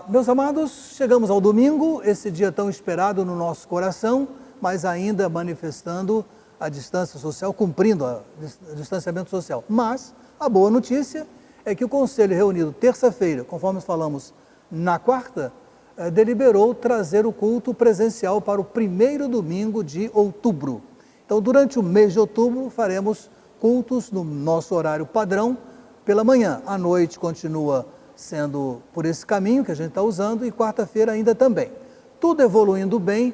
Meus amados, chegamos ao domingo, esse dia tão esperado no nosso coração, mas ainda manifestando a distância social, cumprindo o distanciamento social. Mas a boa notícia é que o Conselho reunido terça-feira, conforme falamos na quarta, deliberou trazer o culto presencial para o primeiro domingo de outubro. Então, durante o mês de outubro, faremos cultos no nosso horário padrão pela manhã. À noite continua sendo por esse caminho que a gente está usando, e quarta-feira ainda também. Tudo evoluindo bem,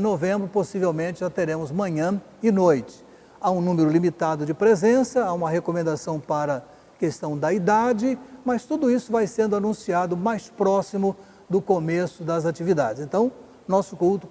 novembro possivelmente já teremos manhã e noite. Há um número limitado de presença, há uma recomendação para a questão da idade, mas tudo isso vai sendo anunciado mais próximo do começo das atividades. Então, nosso culto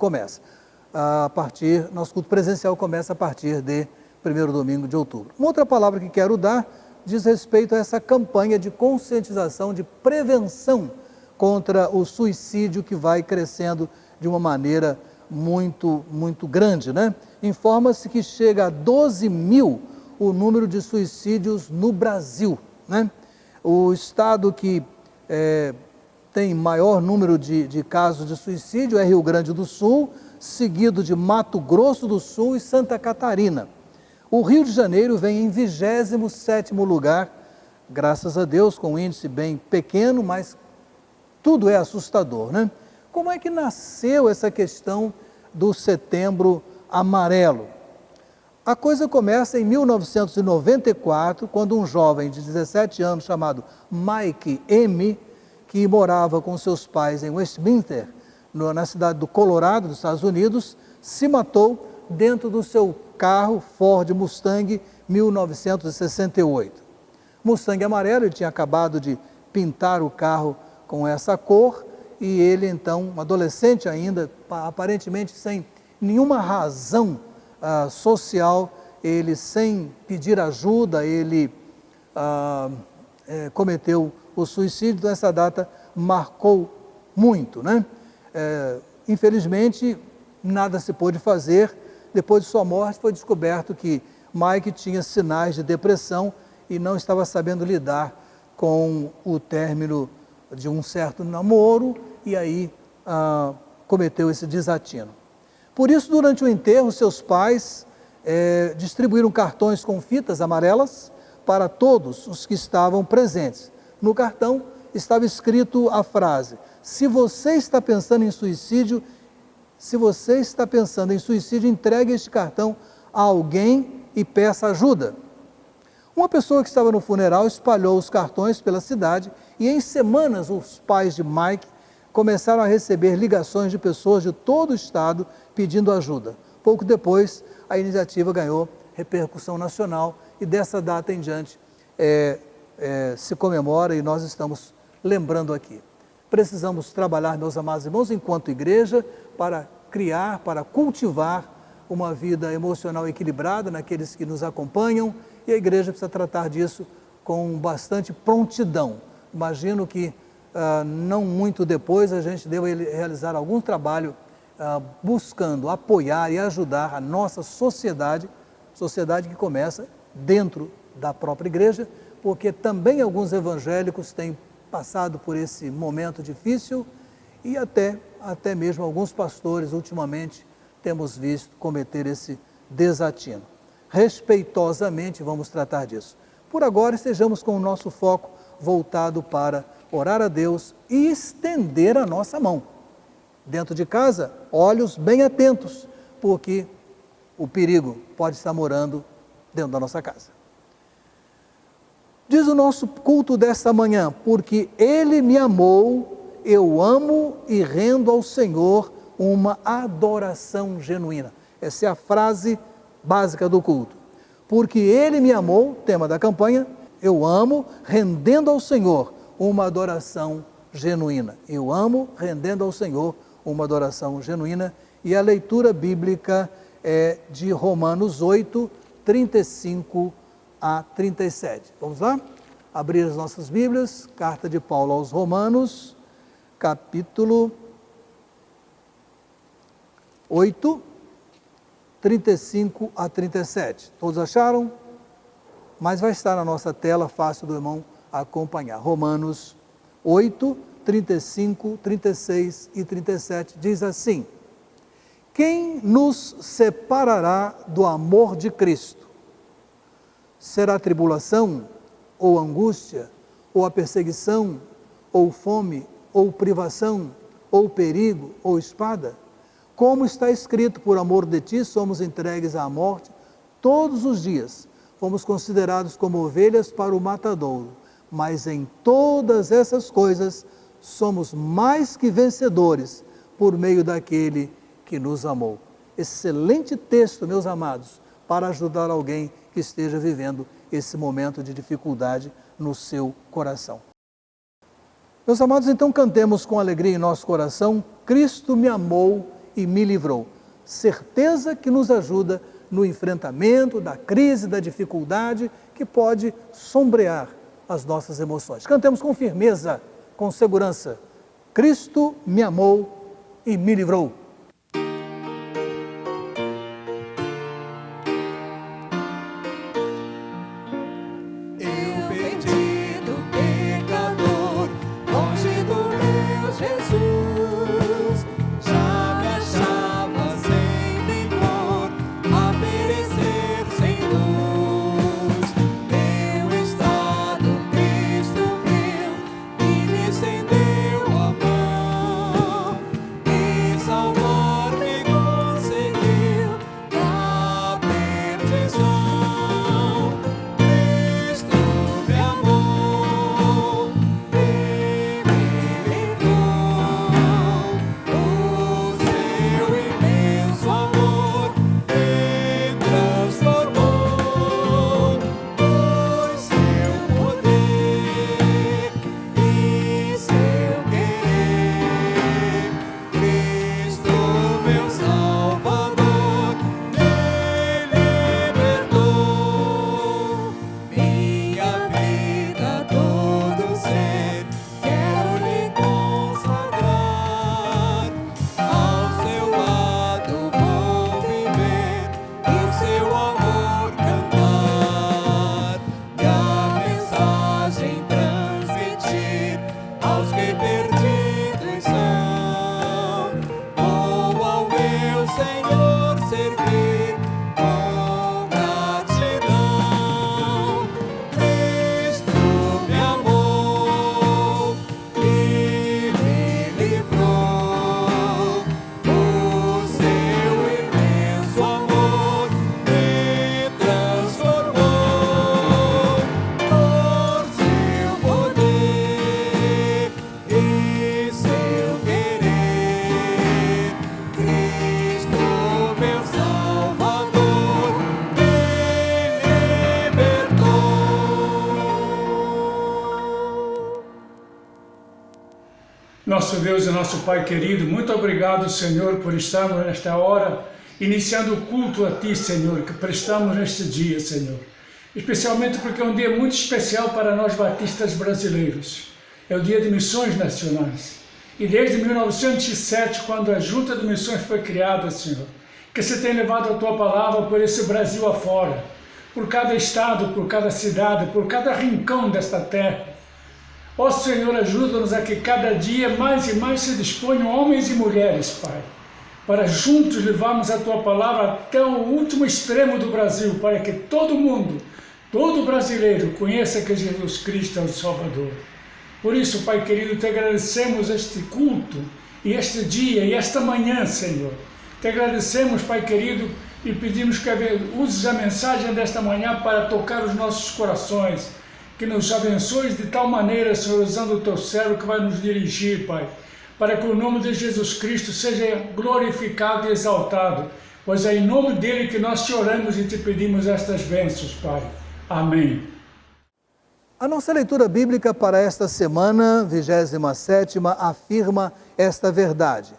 nosso culto presencial começa a partir de primeiro domingo de outubro. Uma outra palavra que quero dar diz respeito a essa campanha de conscientização, de prevenção contra o suicídio que vai crescendo de uma maneira muito grande, né? Informa-se que chega a 12 mil o número de suicídios no Brasil, né? O estado que tem maior número de casos de suicídio é Rio Grande do Sul, seguido de Mato Grosso do Sul e Santa Catarina. O Rio de Janeiro vem em 27º lugar, graças a Deus, com um índice bem pequeno, mas tudo é assustador, né? Como é que nasceu essa questão do Setembro Amarelo? A coisa começa em 1994, quando um jovem de 17 anos chamado Mike M., que morava com seus pais em Westminster, na cidade do Colorado, dos Estados Unidos, se matou dentro do seu carro Ford Mustang 1968. Mustang amarelo, ele tinha acabado de pintar o carro com essa cor, e ele então, um adolescente ainda, aparentemente sem nenhuma razão social, ele sem pedir ajuda, ele cometeu o suicídio. Então essa data marcou muito, né? Infelizmente, nada se pôde fazer. Depois de sua morte, foi descoberto que Mike tinha sinais de depressão e não estava sabendo lidar com o término de um certo namoro, e aí cometeu esse desatino. Por isso, durante o enterro, seus pais distribuíram cartões com fitas amarelas para todos os que estavam presentes. No cartão estava escrito a frase: se você está pensando em suicídio, entregue este cartão a alguém e peça ajuda. Uma pessoa que estava no funeral espalhou os cartões pela cidade, e em semanas os pais de Mike começaram a receber ligações de pessoas de todo o estado pedindo ajuda. Pouco depois, a iniciativa ganhou repercussão nacional, e dessa data em diante se comemora, e nós estamos lembrando aqui. Precisamos trabalhar, meus amados irmãos, enquanto igreja, para criar, para cultivar uma vida emocional equilibrada naqueles que nos acompanham, e a igreja precisa tratar disso com bastante prontidão. Imagino que não muito depois a gente deva realizar algum trabalho buscando apoiar e ajudar a nossa sociedade que começa dentro da própria igreja, porque também alguns evangélicos têm passado por esse momento difícil, e até mesmo alguns pastores ultimamente temos visto cometer esse desatino. Respeitosamente vamos tratar disso. Por agora, estejamos com o nosso foco voltado para orar a Deus e estender a nossa mão. Dentro de casa, olhos bem atentos, porque o perigo pode estar morando dentro da nossa casa. Diz o nosso culto desta manhã: porque Ele me amou, eu amo e rendo ao Senhor uma adoração genuína. Essa é a frase básica do culto. Porque Ele me amou, tema da campanha, eu amo, rendendo ao Senhor uma adoração genuína. Eu amo, rendendo ao Senhor uma adoração genuína. E a leitura bíblica é de Romanos 8, 35 a 37. Vamos lá? Abrir as nossas Bíblias, carta de Paulo aos Romanos, capítulo 8, 35 a 37. Todos acharam? Mas vai estar na nossa tela, fácil do irmão acompanhar. Romanos 8, 35, 36 e 37 diz assim: quem nos separará do amor de Cristo? Será tribulação, ou angústia, ou a perseguição, ou fome, ou privação, ou perigo, ou espada? Como está escrito, por amor de ti somos entregues à morte todos os dias. Fomos considerados como ovelhas para o matadouro, mas em todas essas coisas somos mais que vencedores por meio daquele que nos amou. Excelente texto, meus amados, para ajudar alguém que esteja vivendo esse momento de dificuldade no seu coração. Meus amados, então cantemos com alegria em nosso coração: Cristo me amou e me livrou. Certeza que nos ajuda no enfrentamento da crise, da dificuldade que pode sombrear as nossas emoções. Cantemos com firmeza, com segurança: Cristo me amou e me livrou. Nosso Deus e nosso Pai querido, muito obrigado, Senhor, por estarmos nesta hora, iniciando o culto a Ti, Senhor, que prestamos neste dia, Senhor. Especialmente porque é um dia muito especial para nós batistas brasileiros. É o Dia de Missões Nacionais. E desde 1907, quando a Junta de Missões foi criada, Senhor, que você tem levado a Tua palavra por esse Brasil afora, por cada estado, por cada cidade, por cada rincão desta terra. Ó Senhor, ajuda-nos a que cada dia mais e mais se disponham homens e mulheres, Pai, para juntos levarmos a Tua palavra até o último extremo do Brasil, para que todo mundo, todo brasileiro conheça que Jesus Cristo é o Salvador. Por isso, Pai querido, Te agradecemos este culto, e este dia, e esta manhã, Senhor. Te agradecemos, Pai querido, e pedimos que uses a mensagem desta manhã para tocar os nossos corações, que nos abençoes de tal maneira, Senhor, usando o Teu servo que vai nos dirigir, Pai, para que o nome de Jesus Cristo seja glorificado e exaltado, pois é em nome dEle que nós te oramos e te pedimos estas bênçãos, Pai. Amém. A nossa leitura bíblica para esta semana, 27ª, afirma esta verdade: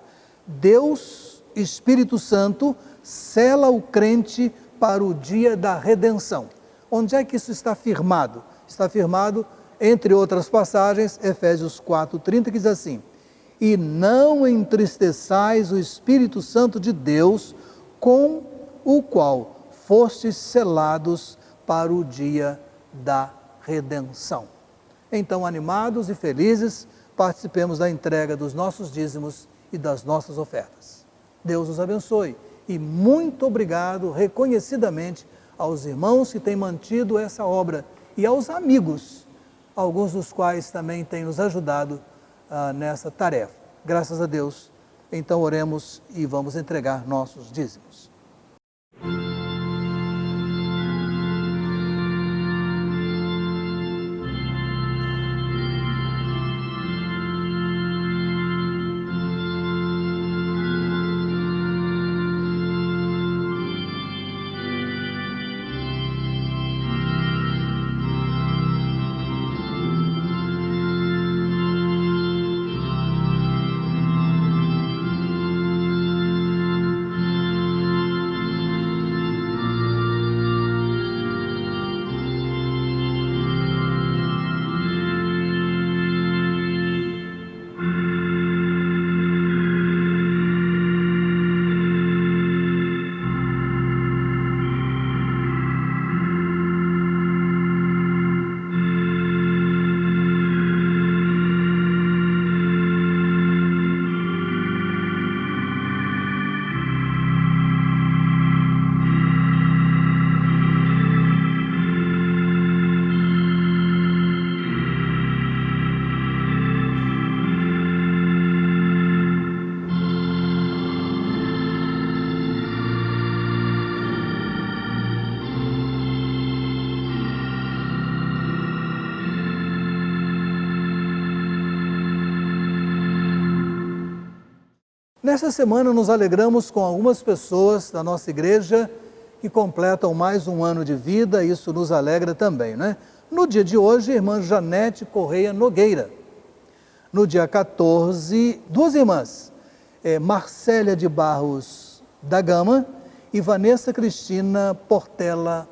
Deus, Espírito Santo, sela o crente para o dia da redenção. Onde é que isso está firmado? Está firmado, entre outras passagens, Efésios 4:30, que diz assim: e não entristeçais o Espírito Santo de Deus, com o qual fostes selados para o dia da redenção. Então, animados e felizes participemos da entrega dos nossos dízimos e das nossas ofertas. Deus os abençoe e muito obrigado reconhecidamente aos irmãos que têm mantido essa obra e aos amigos, alguns dos quais também têm nos ajudado nessa tarefa. Graças a Deus. Então oremos e vamos entregar nossos dízimos. Nessa semana nos alegramos com algumas pessoas da nossa igreja que completam mais um ano de vida, isso nos alegra também, né? No dia de hoje, a irmã Janete Correia Nogueira. No dia 14, duas irmãs, Marcélia de Barros da Gama e Vanessa Cristina Portela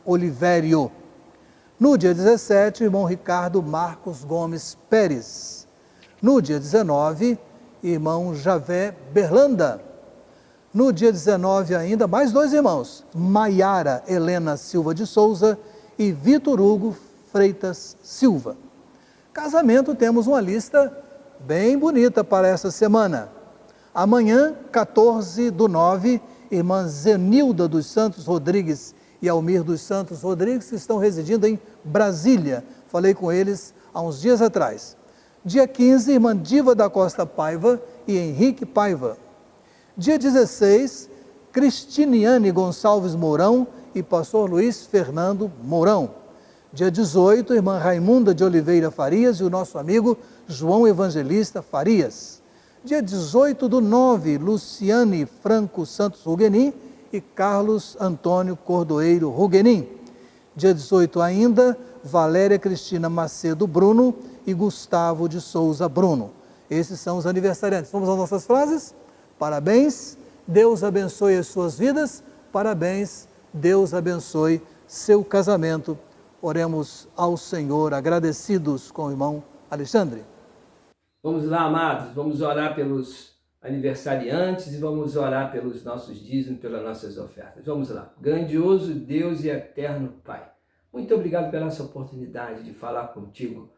Olivério. No dia 17, irmão Ricardo Marcos Gomes Pérez. No dia 19, irmão Javé Berlanda. No dia 19 ainda, mais dois irmãos, Maiara Helena Silva de Souza e Vitor Hugo Freitas Silva. Casamento, temos uma lista bem bonita para essa semana. Amanhã, 14/9, irmã Zenilda dos Santos Rodrigues e Almir dos Santos Rodrigues, que estão residindo em Brasília. Falei com eles há uns dias atrás. Dia 15, irmã Diva da Costa Paiva e Henrique Paiva. Dia 16, Cristiniane Gonçalves Mourão e pastor Luiz Fernando Mourão. Dia 18, irmã Raimunda de Oliveira Farias e o nosso amigo João Evangelista Farias. Dia 18/9, Luciane Franco Santos Ruguenin e Carlos Antônio Cordoeiro Ruguenin. Dia 18 ainda, Valéria Cristina Macedo Bruno e Gustavo de Souza Bruno. Esses são os aniversariantes. Vamos às nossas frases? Parabéns, Deus abençoe as suas vidas. Parabéns, Deus abençoe seu casamento. Oremos ao Senhor, agradecidos com o irmão Alexandre. Vamos lá, amados, vamos orar pelos aniversariantes e vamos orar pelos nossos dízimos, pelas nossas ofertas. Vamos lá. Grandioso Deus e eterno Pai, muito obrigado pela essa oportunidade de falar contigo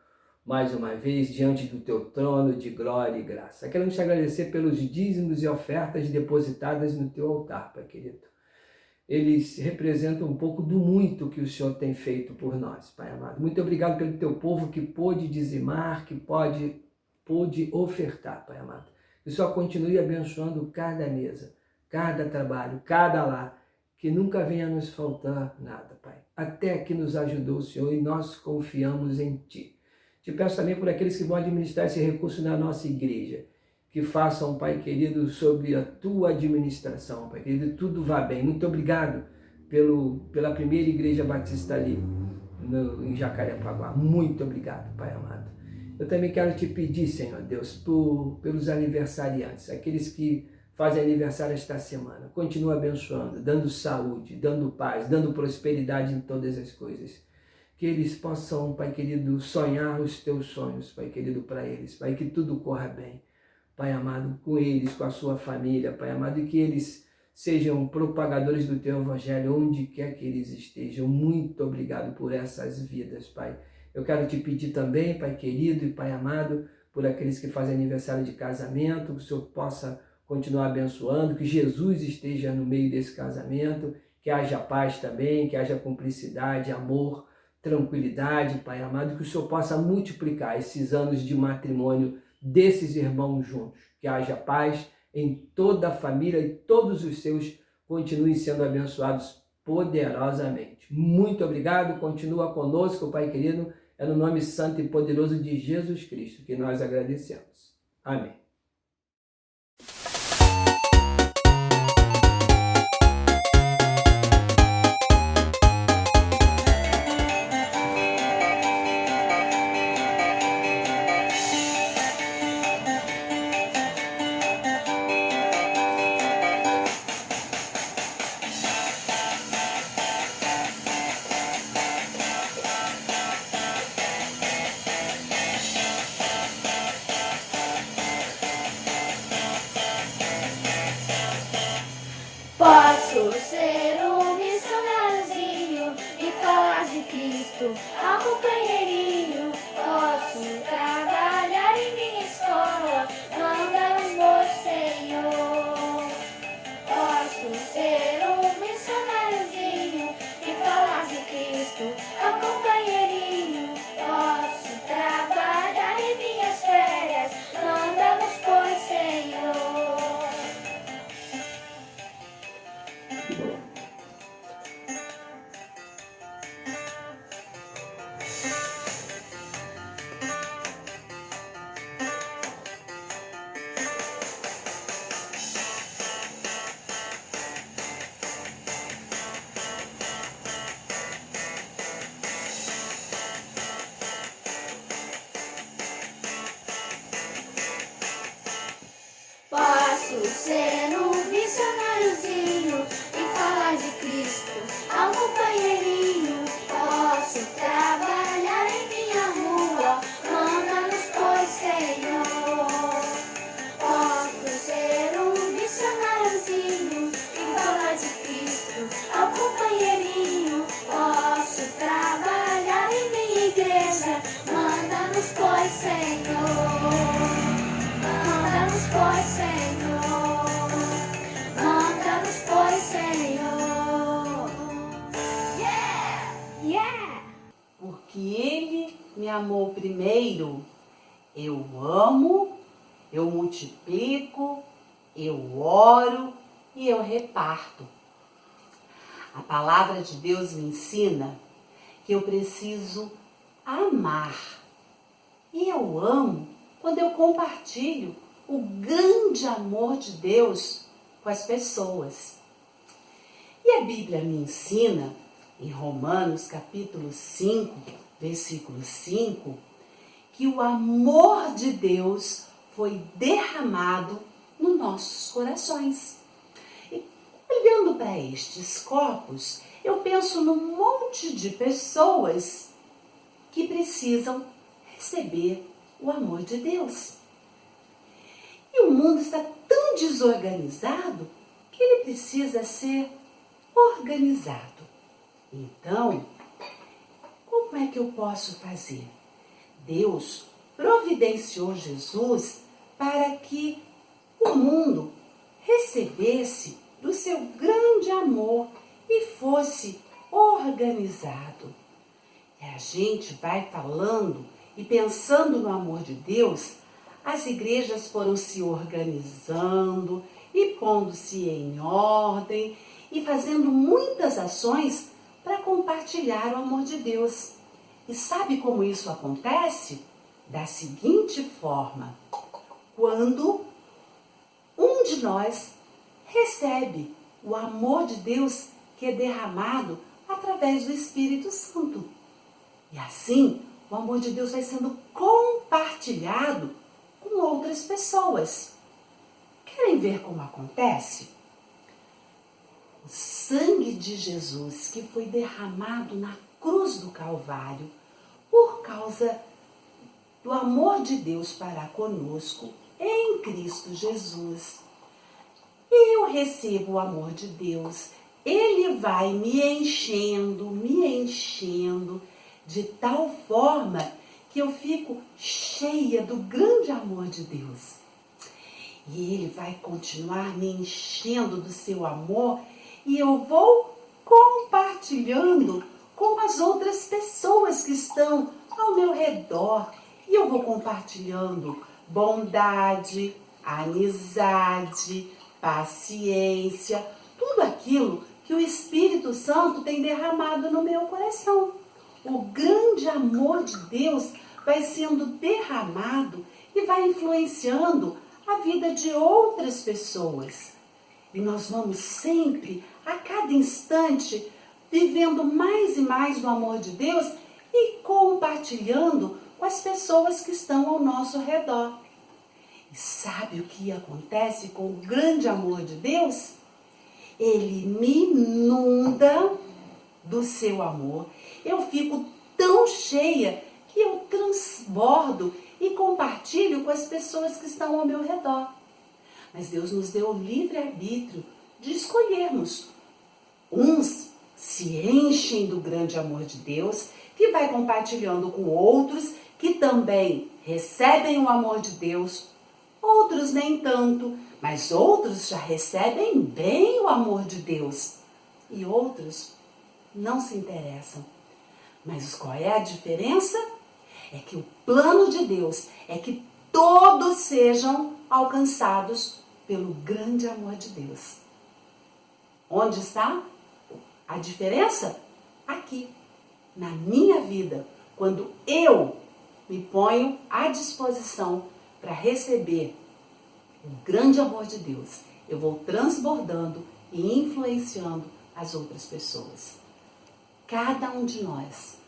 mais uma vez diante do teu trono de glória e graça. Queremos te agradecer pelos dízimos e ofertas depositadas no teu altar, Pai querido. Eles representam um pouco do muito que o Senhor tem feito por nós, Pai amado. Muito obrigado pelo teu povo que pôde dizimar, que pôde ofertar, Pai amado. Que o Senhor continue abençoando cada mesa, cada trabalho, cada lar, que nunca venha nos faltar nada, Pai. Até que nos ajudou o Senhor e nós confiamos em Ti. Te peço também por aqueles que vão administrar esse recurso na nossa igreja, que façam, Pai querido, sobre a Tua administração, Pai querido, tudo vá bem. Muito obrigado pela primeira igreja batista ali em Jacarepaguá. Muito obrigado, Pai amado. Eu também quero te pedir, Senhor Deus, pelos aniversariantes, aqueles que fazem aniversário esta semana. Continua abençoando, dando saúde, dando paz, dando prosperidade em todas as coisas. Que eles possam, Pai querido, sonhar os teus sonhos, Pai querido, para eles. Pai, que tudo corra bem, Pai amado, com eles, com a sua família, Pai amado, e que eles sejam propagadores do teu evangelho, onde quer que eles estejam. Muito obrigado por essas vidas, Pai. Eu quero te pedir também, Pai querido e Pai amado, por aqueles que fazem aniversário de casamento, que o Senhor possa continuar abençoando, que Jesus esteja no meio desse casamento, que haja paz também, que haja cumplicidade, amor, tranquilidade, Pai amado, que o Senhor possa multiplicar esses anos de matrimônio desses irmãos juntos, que haja paz em toda a família e todos os seus continuem sendo abençoados poderosamente. Muito obrigado, continua conosco, Pai querido, é no nome santo e poderoso de Jesus Cristo que nós agradecemos. Amém. Posso ser um missionáriozinho e falar de Cristo ao companheirinho. Posso trabalhar em minha escola, manda-nos o Senhor. Posso ser um missionáriozinho e falar de Cristo ao companheirinho. Posso trabalhar em minhas férias, manda-nos o Senhor. Posso ser um missionáriozinho e falar de Cristo ao companheirinho. Posso trabalhar em minha rua, manda-nos pois, Senhor. Posso ser um missionáriozinho e falar de Cristo ao companheirinho. Posso trabalhar em minha igreja, manda-nos pois, Senhor. Manda-nos, pois, Senhor. Manda-nos, pois, Senhor. Yeah! Yeah! Porque Ele me amou primeiro, eu amo, eu multiplico, eu oro e eu reparto. A palavra de Deus me ensina que eu preciso amar. E eu amo quando eu compartilho o grande amor de Deus com as pessoas. E a Bíblia me ensina, em Romanos capítulo 5, versículo 5, que o amor de Deus foi derramado nos nossos corações. E olhando para estes copos, eu penso num monte de pessoas que precisam receber o amor de Deus. E o mundo está tão desorganizado que ele precisa ser organizado. Então, como é que eu posso fazer? Deus providenciou Jesus para que o mundo recebesse do seu grande amor e fosse organizado. E a gente vai falando e pensando no amor de Deus, as igrejas foram se organizando e pondo-se em ordem e fazendo muitas ações para compartilhar o amor de Deus. E sabe como isso acontece? Da seguinte forma: quando um de nós recebe o amor de Deus que é derramado através do Espírito Santo. E assim, o amor de Deus vai sendo compartilhado com outras pessoas. Querem ver como acontece? O sangue de Jesus que foi derramado na cruz do Calvário por causa do amor de Deus para conosco em Cristo Jesus. Eu recebo o amor de Deus, Ele vai me enchendo de tal forma que eu fico cheia do grande amor de Deus. E Ele vai continuar me enchendo do seu amor e eu vou compartilhando com as outras pessoas que estão ao meu redor. E eu vou compartilhando bondade, amizade, paciência, tudo aquilo que o Espírito Santo tem derramado no meu coração. O grande amor de Deus vai sendo derramado e vai influenciando a vida de outras pessoas. E nós vamos sempre, a cada instante, vivendo mais e mais do amor de Deus e compartilhando com as pessoas que estão ao nosso redor. E sabe o que acontece com o grande amor de Deus? Ele me inunda do seu amor. Eu fico tão cheia que eu transbordo e compartilho com as pessoas que estão ao meu redor. Mas Deus nos deu o livre-arbítrio de escolhermos. Uns se enchem do grande amor de Deus, que vai compartilhando com outros que também recebem o amor de Deus. Outros nem tanto, mas outros já recebem bem o amor de Deus. E outros não se interessam. Mas qual é a diferença? É que o plano de Deus é que todos sejam alcançados pelo grande amor de Deus. Onde está a diferença? Aqui, na minha vida, quando eu me ponho à disposição para receber o grande amor de Deus, eu vou transbordando e influenciando as outras pessoas. Cada um de nós,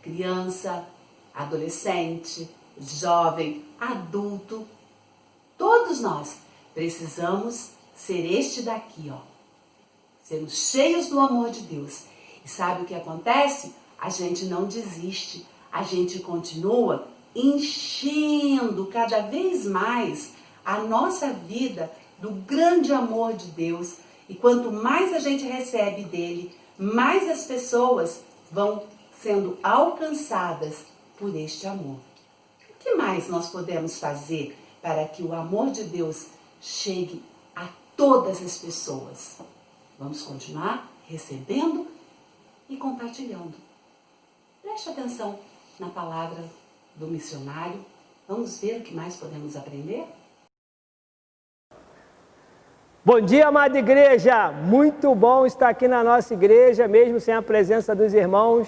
criança, adolescente, jovem, adulto, todos nós precisamos ser este daqui, ó. Sermos cheios do amor de Deus. E sabe o que acontece? A gente não desiste, a gente continua enchendo cada vez mais a nossa vida do grande amor de Deus. E quanto mais a gente recebe dele, mais as pessoas vão sendo alcançadas por este amor. O que mais nós podemos fazer para que o amor de Deus chegue a todas as pessoas? Vamos continuar recebendo e compartilhando. Preste atenção na palavra do missionário. Vamos ver o que mais podemos aprender? Bom dia, amada igreja! Muito bom estar aqui na nossa igreja, mesmo sem a presença dos irmãos.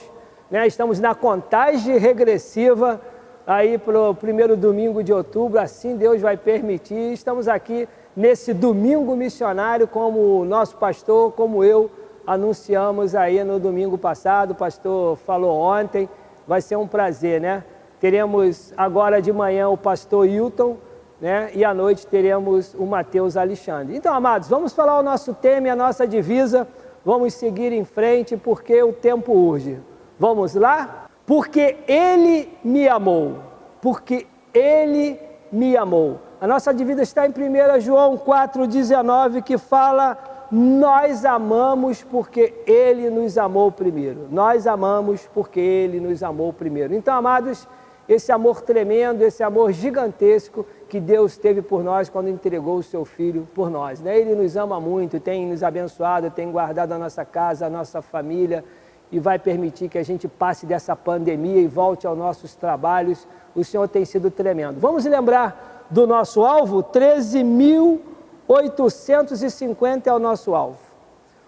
Estamos na contagem regressiva aí para o primeiro domingo de outubro, assim Deus vai permitir. Estamos aqui nesse domingo missionário, como o nosso pastor, como eu, anunciamos aí no domingo passado, o pastor falou ontem. Vai ser um prazer, né? Teremos agora de manhã o pastor Hilton, né? E à noite teremos o Mateus Alexandre. Então, amados, vamos falar o nosso tema e a nossa divisa. Vamos seguir em frente porque o tempo urge. Vamos lá? Porque Ele me amou. Porque Ele me amou. A nossa divisa está em 1 João 4,19, que fala: nós amamos porque Ele nos amou primeiro. Nós amamos porque Ele nos amou primeiro. Então, amados, esse amor tremendo, esse amor gigantesco que Deus teve por nós quando entregou o seu Filho por nós, né? Ele nos ama muito, tem nos abençoado, tem guardado a nossa casa, a nossa família, e vai permitir que a gente passe dessa pandemia e volte aos nossos trabalhos. O Senhor tem sido tremendo. Vamos lembrar do nosso alvo? 13.850 é o nosso alvo.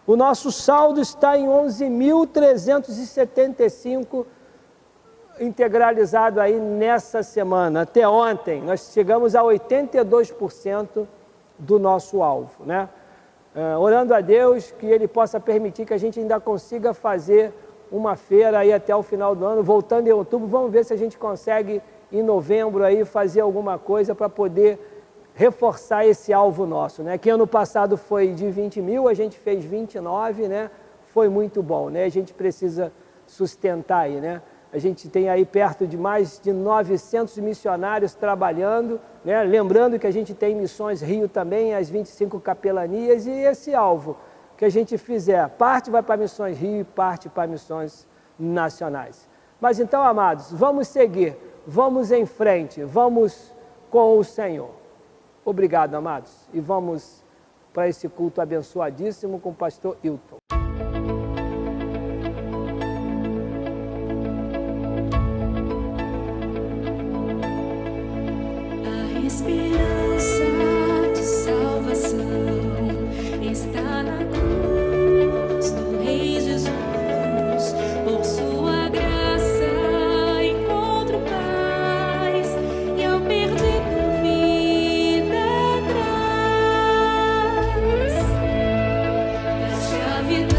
O nosso saldo está em 11.375 integralizado aí nessa semana. Até ontem nós chegamos a 82% do nosso alvo, né? Orando a Deus que Ele possa permitir que a gente ainda consiga fazer uma feira aí até o final do ano, voltando em outubro. Vamos ver se a gente consegue em novembro aí fazer alguma coisa para poder reforçar esse alvo nosso, né? Que ano passado foi de 20 mil, a gente fez 29, né? Foi muito bom, né? A gente precisa sustentar aí, né? A gente tem aí perto de mais de 900 missionários trabalhando, né? Lembrando que a gente tem Missões Rio também, as 25 capelanias, e esse alvo que a gente fizer, parte vai para Missões Rio e parte para Missões Nacionais. Mas então, amados, vamos seguir. vamos em frente, vamos com o Senhor. Obrigado, amados. E vamos para esse culto abençoadíssimo com o pastor Hilton. A esperança de salvação está na cruz do Rei Jesus. Por sua graça encontro paz e ao perdido vida traz. Preste a vida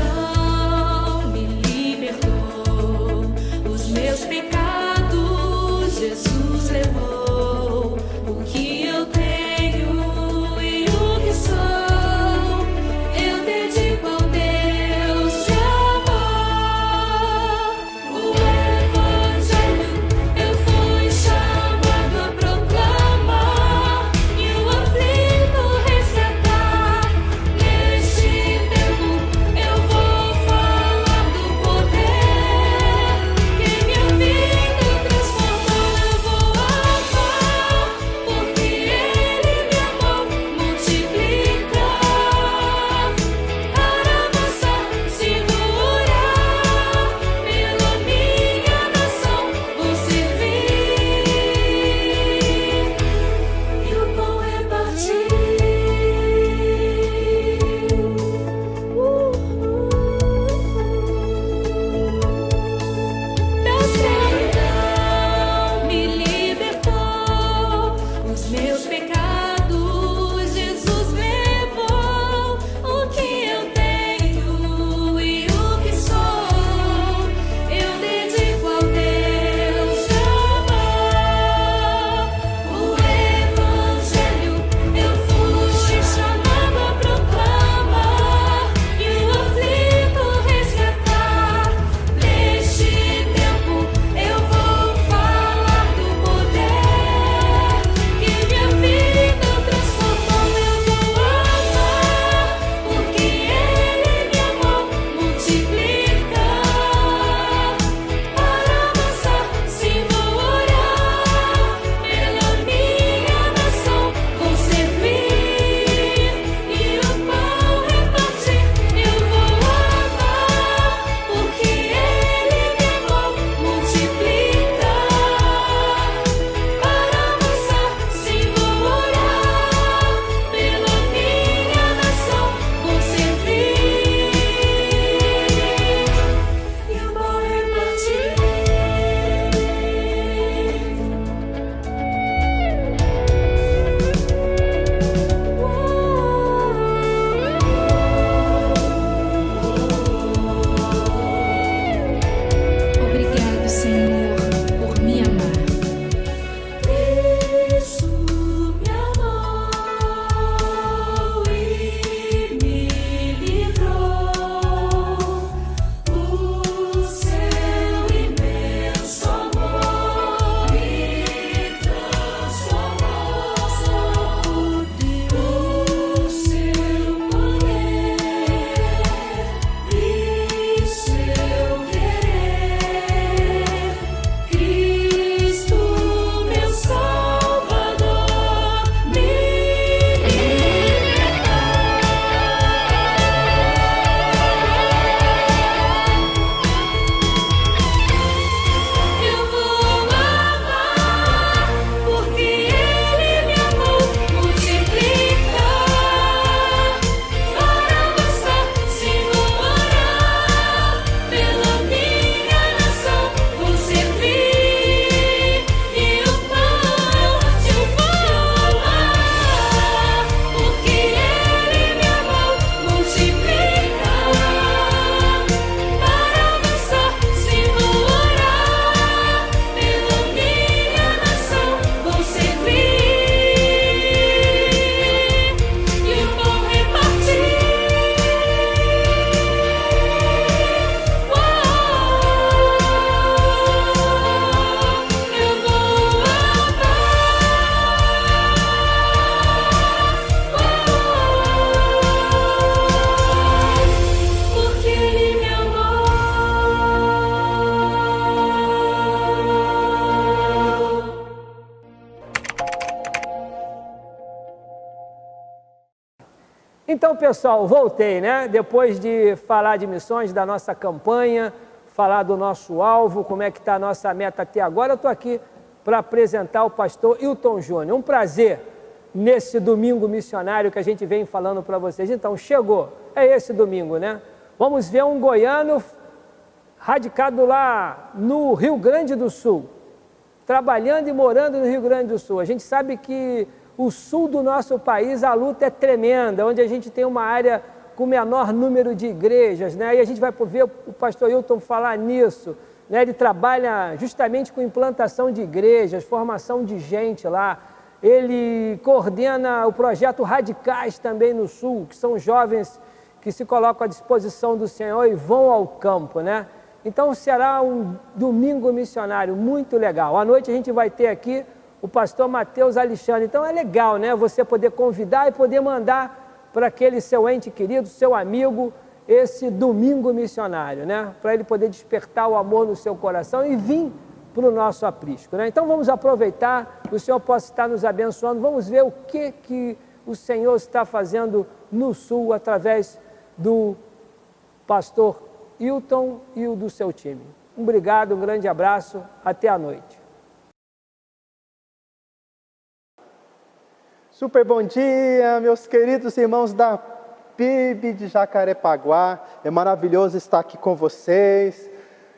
Então, pessoal, voltei, né? Depois de falar de missões, da nossa campanha, falar do nosso alvo, como é que está a nossa meta até agora, eu estou aqui para apresentar o pastor Hilton Júnior. Um prazer nesse domingo missionário que a gente vem falando para vocês. Então, chegou, é esse domingo, né? Vamos ver um goiano radicado lá no Rio Grande do Sul, trabalhando e morando no Rio Grande do Sul. A gente sabe que o sul do nosso país, a luta é tremenda, onde a gente tem uma área com menor número de igrejas, né? E a gente vai ver o pastor Hilton falar nisso, né? Ele trabalha justamente com implantação de igrejas, formação de gente lá. Ele coordena o projeto Radicais também no sul, que são jovens que se colocam à disposição do Senhor e vão ao campo, né? Então será um domingo missionário muito legal. À noite a gente vai ter aqui o pastor Mateus Alexandre. Então é legal, né? Você poder convidar e poder mandar para aquele seu ente querido, seu amigo, esse domingo missionário, né? Para ele poder despertar o amor no seu coração e vir para o nosso aprisco, né? Então vamos aproveitar, o Senhor possa estar nos abençoando, vamos ver o que o Senhor está fazendo no sul através do pastor Hilton e o do seu time. Obrigado, um grande abraço, até a noite. Super bom dia, meus queridos irmãos da PIB de Jacarepaguá. É maravilhoso estar aqui com vocês.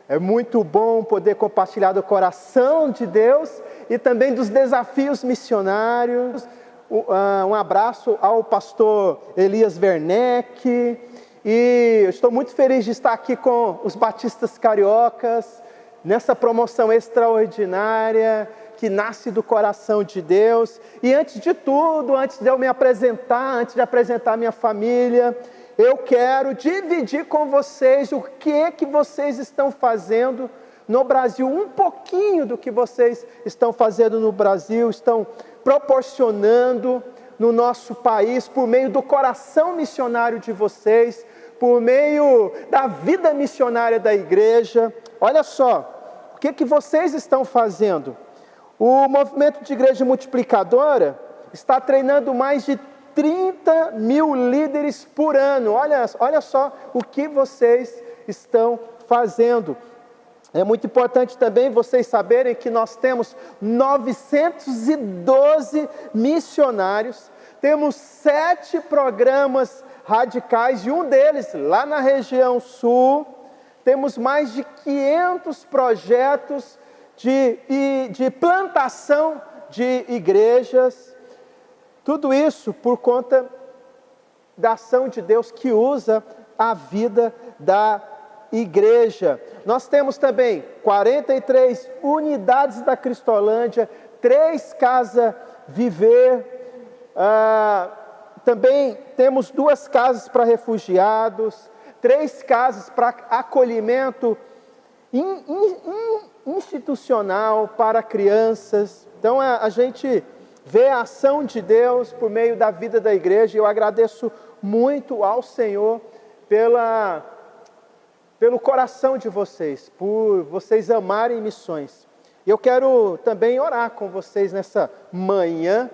É muito bom poder compartilhar do coração de Deus e também dos desafios missionários. Um abraço ao pastor Elias Werneck. E eu estou muito feliz de estar aqui com os batistas cariocas, nessa promoção extraordinária que nasce do coração de Deus. E antes de tudo, antes de eu me apresentar, antes de apresentar a minha família, eu quero dividir com vocês o que vocês estão fazendo no Brasil, um pouquinho do que vocês estão fazendo no Brasil, estão proporcionando no nosso país, por meio do coração missionário de vocês, por meio da vida missionária da igreja. Olha só, o que vocês estão fazendo? O movimento de igreja multiplicadora está treinando mais de 30 mil líderes por ano. Olha só o que vocês estão fazendo. É muito importante também vocês saberem que nós temos 912 missionários, temos 7 programas radicais, e um deles lá na região sul. Temos mais de 500 projetos de plantação de igrejas. Tudo isso por conta da ação de Deus que usa a vida da igreja. Nós temos também 43 unidades da Cristolândia, 3 Casa Viver, também temos 2 casas para refugiados, 3 casas para acolhimento institucional para crianças. Então a gente vê a ação de Deus por meio da vida da igreja, e eu agradeço muito ao Senhor pelo coração de vocês, por vocês amarem missões. E eu quero também orar com vocês nessa manhã,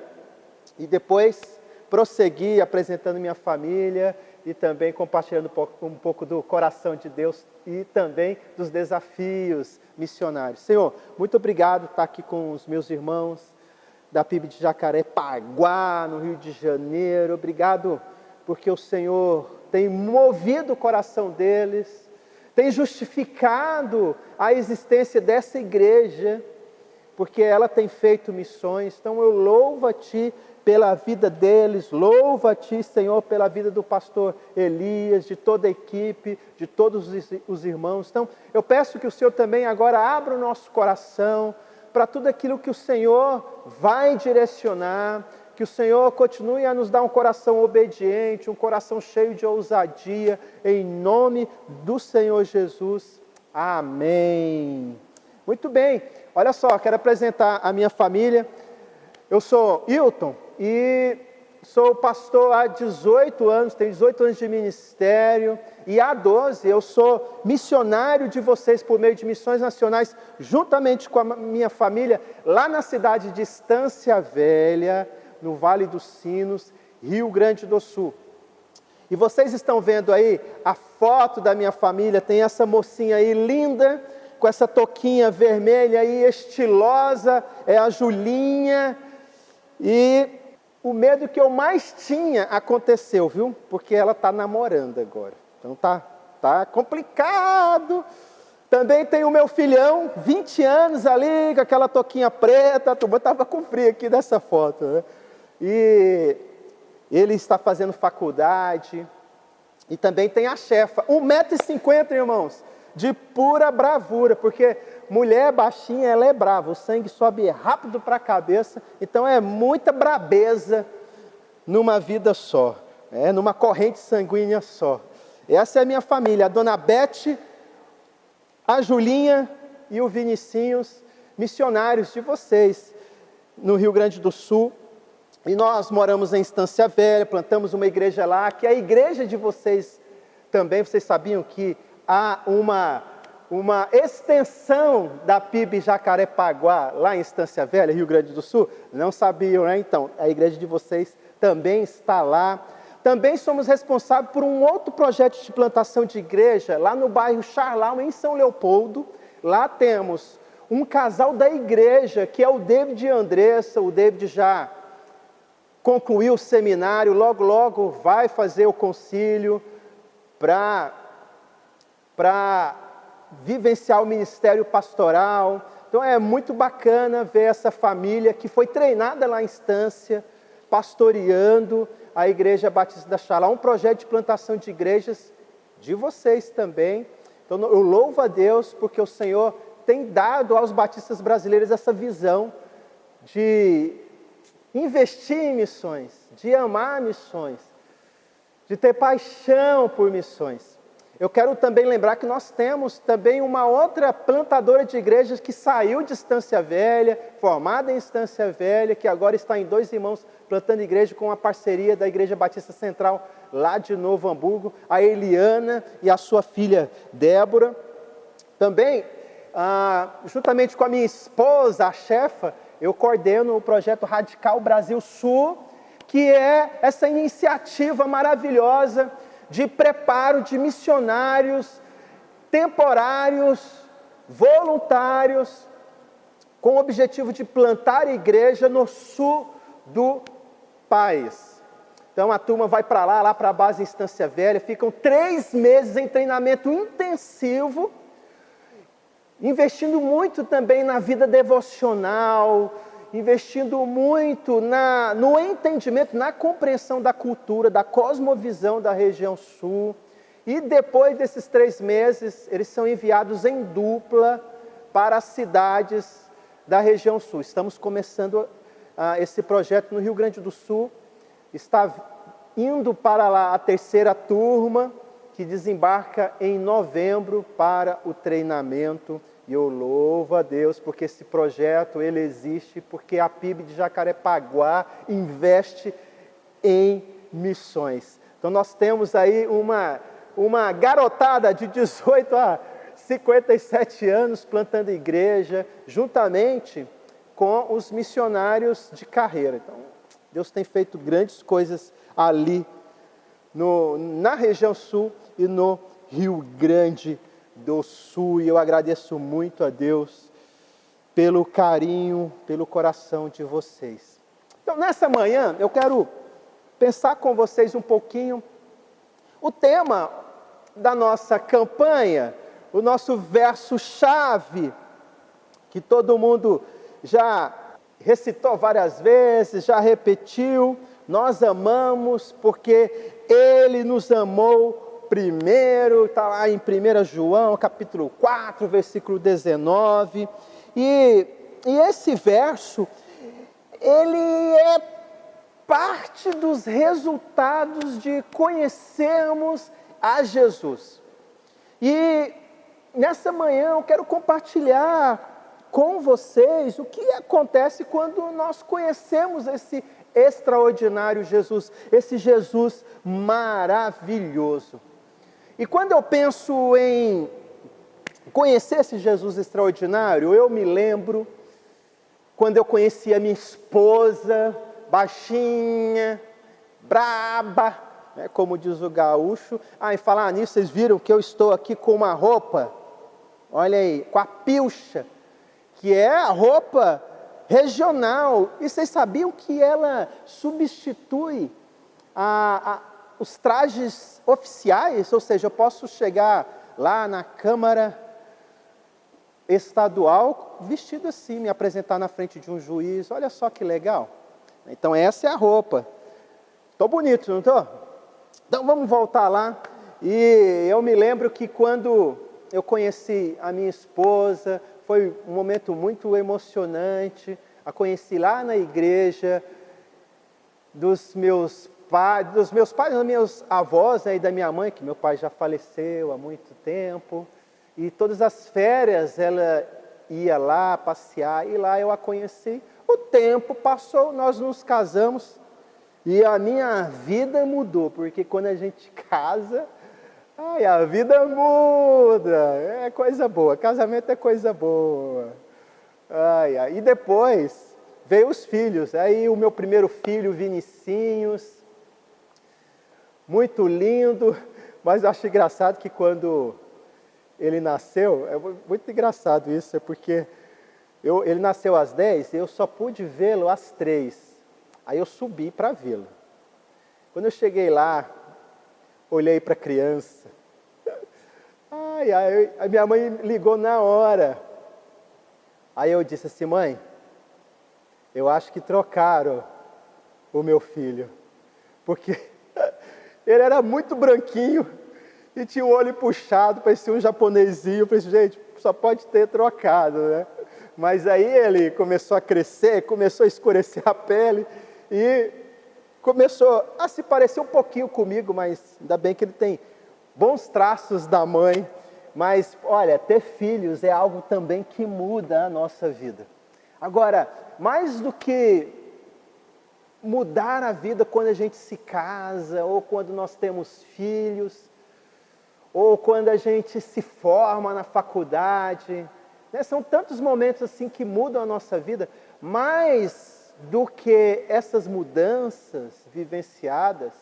e depois prosseguir apresentando minha família e também compartilhando um pouco do coração de Deus e também dos desafios missionários. Senhor, muito obrigado por estar aqui com os meus irmãos da PIB de Jacarepaguá, no Rio de Janeiro. Obrigado porque o Senhor tem movido o coração deles, tem justificado a existência dessa igreja, porque ela tem feito missões. Então eu louvo a Ti pela vida deles, louvo a Ti, Senhor, pela vida do pastor Elias, de toda a equipe, de todos os irmãos. Então eu peço que o Senhor também agora abra o nosso coração para tudo aquilo que o Senhor vai direcionar, que o Senhor continue a nos dar um coração obediente, um coração cheio de ousadia, em nome do Senhor Jesus. Amém. Muito bem, olha só, quero apresentar a minha família. Eu sou Hilton e sou pastor há 18 anos, tenho 18 anos de ministério, e há 12 eu sou missionário de vocês por meio de missões nacionais, juntamente com a minha família, lá na cidade de Estância Velha, no Vale dos Sinos, Rio Grande do Sul. E vocês estão vendo aí a foto da minha família, tem essa mocinha aí linda, com essa touquinha vermelha aí, estilosa, é a Julinha. E o medo que eu mais tinha aconteceu, viu? Porque ela está namorando agora. Então tá complicado. Também tem o meu filhão, 20 anos ali, com aquela touquinha preta. A turma estava com frio aqui dessa foto, né? E ele está fazendo faculdade. E também tem a chefa, 1,50 m, irmãos, de pura bravura, porque mulher baixinha, ela é brava, o sangue sobe rápido para a cabeça, então é muita brabeza numa vida só, numa corrente sanguínea só. Essa é a minha família, a dona Bete, a Julinha e o Vinicinhos, missionários de vocês no Rio Grande do Sul. E nós moramos em Estância Velha, plantamos uma igreja lá, que é a igreja de vocês também. Vocês sabiam que há uma extensão da PIB Jacarepaguá lá em Estância Velha, Rio Grande do Sul? Não sabiam, né? Então, a igreja de vocês também está lá. Também somos responsáveis por um outro projeto de plantação de igreja, lá no bairro Charlau, em São Leopoldo. Lá temos um casal da igreja, que é o David e a Andressa. O David já concluiu o seminário, logo vai fazer o concílio para vivenciar o ministério pastoral. Então é muito bacana ver essa família que foi treinada lá em Estância, pastoreando a Igreja Batista da Charlau, um projeto de plantação de igrejas de vocês também. Então eu louvo a Deus porque o Senhor tem dado aos batistas brasileiros essa visão de investir em missões, de amar missões, de ter paixão por missões. Eu quero também lembrar que nós temos também uma outra plantadora de igrejas que saiu de Estância Velha, formada em Estância Velha, que agora está em 2 irmãos plantando igreja com a parceria da Igreja Batista Central lá de Novo Hamburgo, a Eliana e a sua filha Débora. Também, juntamente com a minha esposa, a chefa, eu coordeno o projeto Radical Brasil Sul, que é essa iniciativa maravilhosa de preparo de missionários temporários, voluntários, com o objetivo de plantar igreja no sul do país. Então a turma vai para lá para a base em Estância Velha, ficam 3 meses em treinamento intensivo, investindo muito também na vida devocional, investindo muito no entendimento, na compreensão da cultura, da cosmovisão da região sul. E depois desses 3 meses, eles são enviados em dupla para as cidades da região sul. Estamos começando esse projeto no Rio Grande do Sul. Está indo para lá a 3ª turma, que desembarca em novembro para o treinamento. E eu louvo a Deus porque esse projeto ele existe, porque a PIB de Jacarepaguá investe em missões. Então nós temos aí uma garotada de 18 a 57 anos plantando igreja, juntamente com os missionários de carreira. Então Deus tem feito grandes coisas ali na região sul e no Rio Grande do Sul. E eu agradeço muito a Deus pelo carinho, pelo coração de vocês. Então nessa manhã eu quero pensar com vocês um pouquinho o tema da nossa campanha, o nosso verso-chave, que todo mundo já recitou várias vezes, já repetiu: nós amamos porque Ele nos amou primeiro. Está lá em 1 João, capítulo 4, versículo 19. E esse verso, ele é parte dos resultados de conhecermos a Jesus. E nessa manhã eu quero compartilhar com vocês o que acontece quando nós conhecemos esse extraordinário Jesus, esse Jesus maravilhoso. E quando eu penso em conhecer esse Jesus extraordinário, eu me lembro quando eu conheci a minha esposa, baixinha, braba, né, como diz o gaúcho. E falar nisso, vocês viram que eu estou aqui com uma roupa, olha aí, com a pilcha, que é a roupa regional. E vocês sabiam que ela substitui os trajes oficiais? Ou seja, eu posso chegar lá na Câmara Estadual vestido assim, me apresentar na frente de um juiz. Olha só que legal. Então essa é a roupa. Estou bonito, não estou? Então vamos voltar lá. E eu me lembro que quando eu conheci a minha esposa, foi um momento muito emocionante. A conheci lá na igreja, dos meus pais, dos meus avós, né, e da minha mãe, que meu pai já faleceu há muito tempo. E todas as férias ela ia lá passear, e lá eu a conheci. O tempo passou, nós nos casamos, e a minha vida mudou, porque quando a gente casa, a vida muda, é coisa boa, casamento é coisa boa. E depois veio os filhos, aí o meu primeiro filho, Vinicinhos, muito lindo, mas eu acho engraçado que quando ele nasceu, é muito engraçado isso, é porque ele nasceu às 10 e eu só pude vê-lo às 3. Aí eu subi para vê-lo. Quando eu cheguei lá, olhei para a criança. A minha mãe ligou na hora. Aí eu disse assim: mãe, eu acho que trocaram o meu filho. Porque ele era muito branquinho e tinha o olho puxado, parecia um japonesinho. Eu falei assim, gente, só pode ter trocado, né? Mas aí ele começou a crescer, começou a escurecer a pele e começou a se parecer um pouquinho comigo, mas ainda bem que ele tem bons traços da mãe. Mas, olha, ter filhos é algo também que muda a nossa vida. Agora, mais do que mudar a vida quando a gente se casa, ou quando nós temos filhos, ou quando a gente se forma na faculdade, né? São tantos momentos assim que mudam a nossa vida. Mais do que essas mudanças vivenciadas,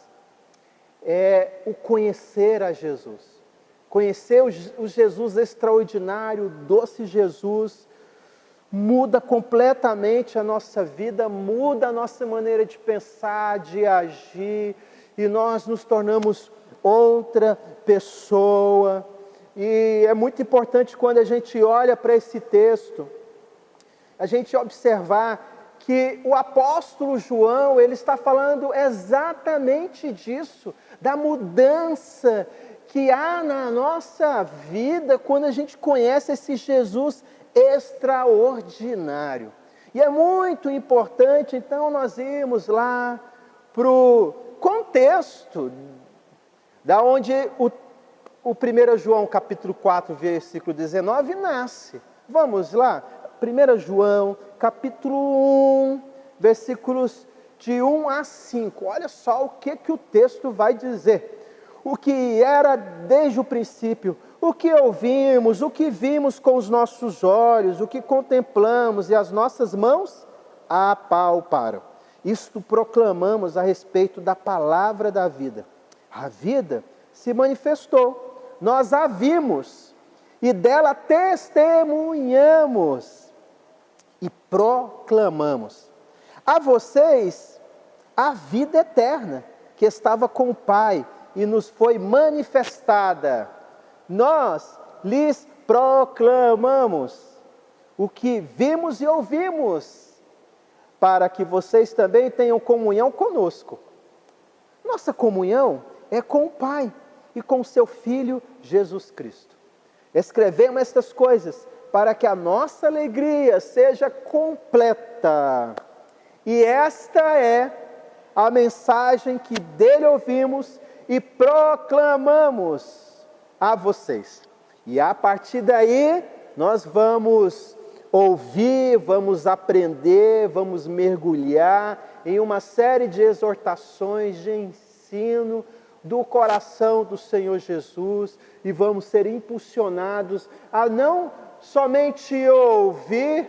é o conhecer a Jesus. Conhecer o Jesus extraordinário, o doce Jesus, muda completamente a nossa vida, muda a nossa maneira de pensar, de agir, e nós nos tornamos outra pessoa. E é muito importante quando a gente olha para esse texto, a gente observar que o apóstolo João, ele está falando exatamente disso, da mudança que há na nossa vida quando a gente conhece esse Jesus extraordinário. E é muito importante, então, nós irmos lá para o contexto da onde o 1 João capítulo 4, versículo 19 nasce. Vamos lá, 1 João capítulo 1, versículos de 1 a 5. Olha só o que o texto vai dizer. O que era desde o princípio, o que ouvimos, o que vimos com os nossos olhos, o que contemplamos e as nossas mãos apalparam. Isto proclamamos a respeito da palavra da vida. A vida se manifestou, nós a vimos e dela testemunhamos e proclamamos a vocês a vida eterna que estava com o Pai e nos foi manifestada. Nós lhes proclamamos o que vimos e ouvimos, para que vocês também tenham comunhão conosco. Nossa comunhão é com o Pai e com o seu Filho Jesus Cristo. Escrevemos estas coisas para que a nossa alegria seja completa. E esta é a mensagem que dele ouvimos e proclamamos a vocês. E a partir daí, nós vamos ouvir, vamos aprender, vamos mergulhar em uma série de exortações, de ensino do coração do Senhor Jesus, e vamos ser impulsionados a não somente ouvir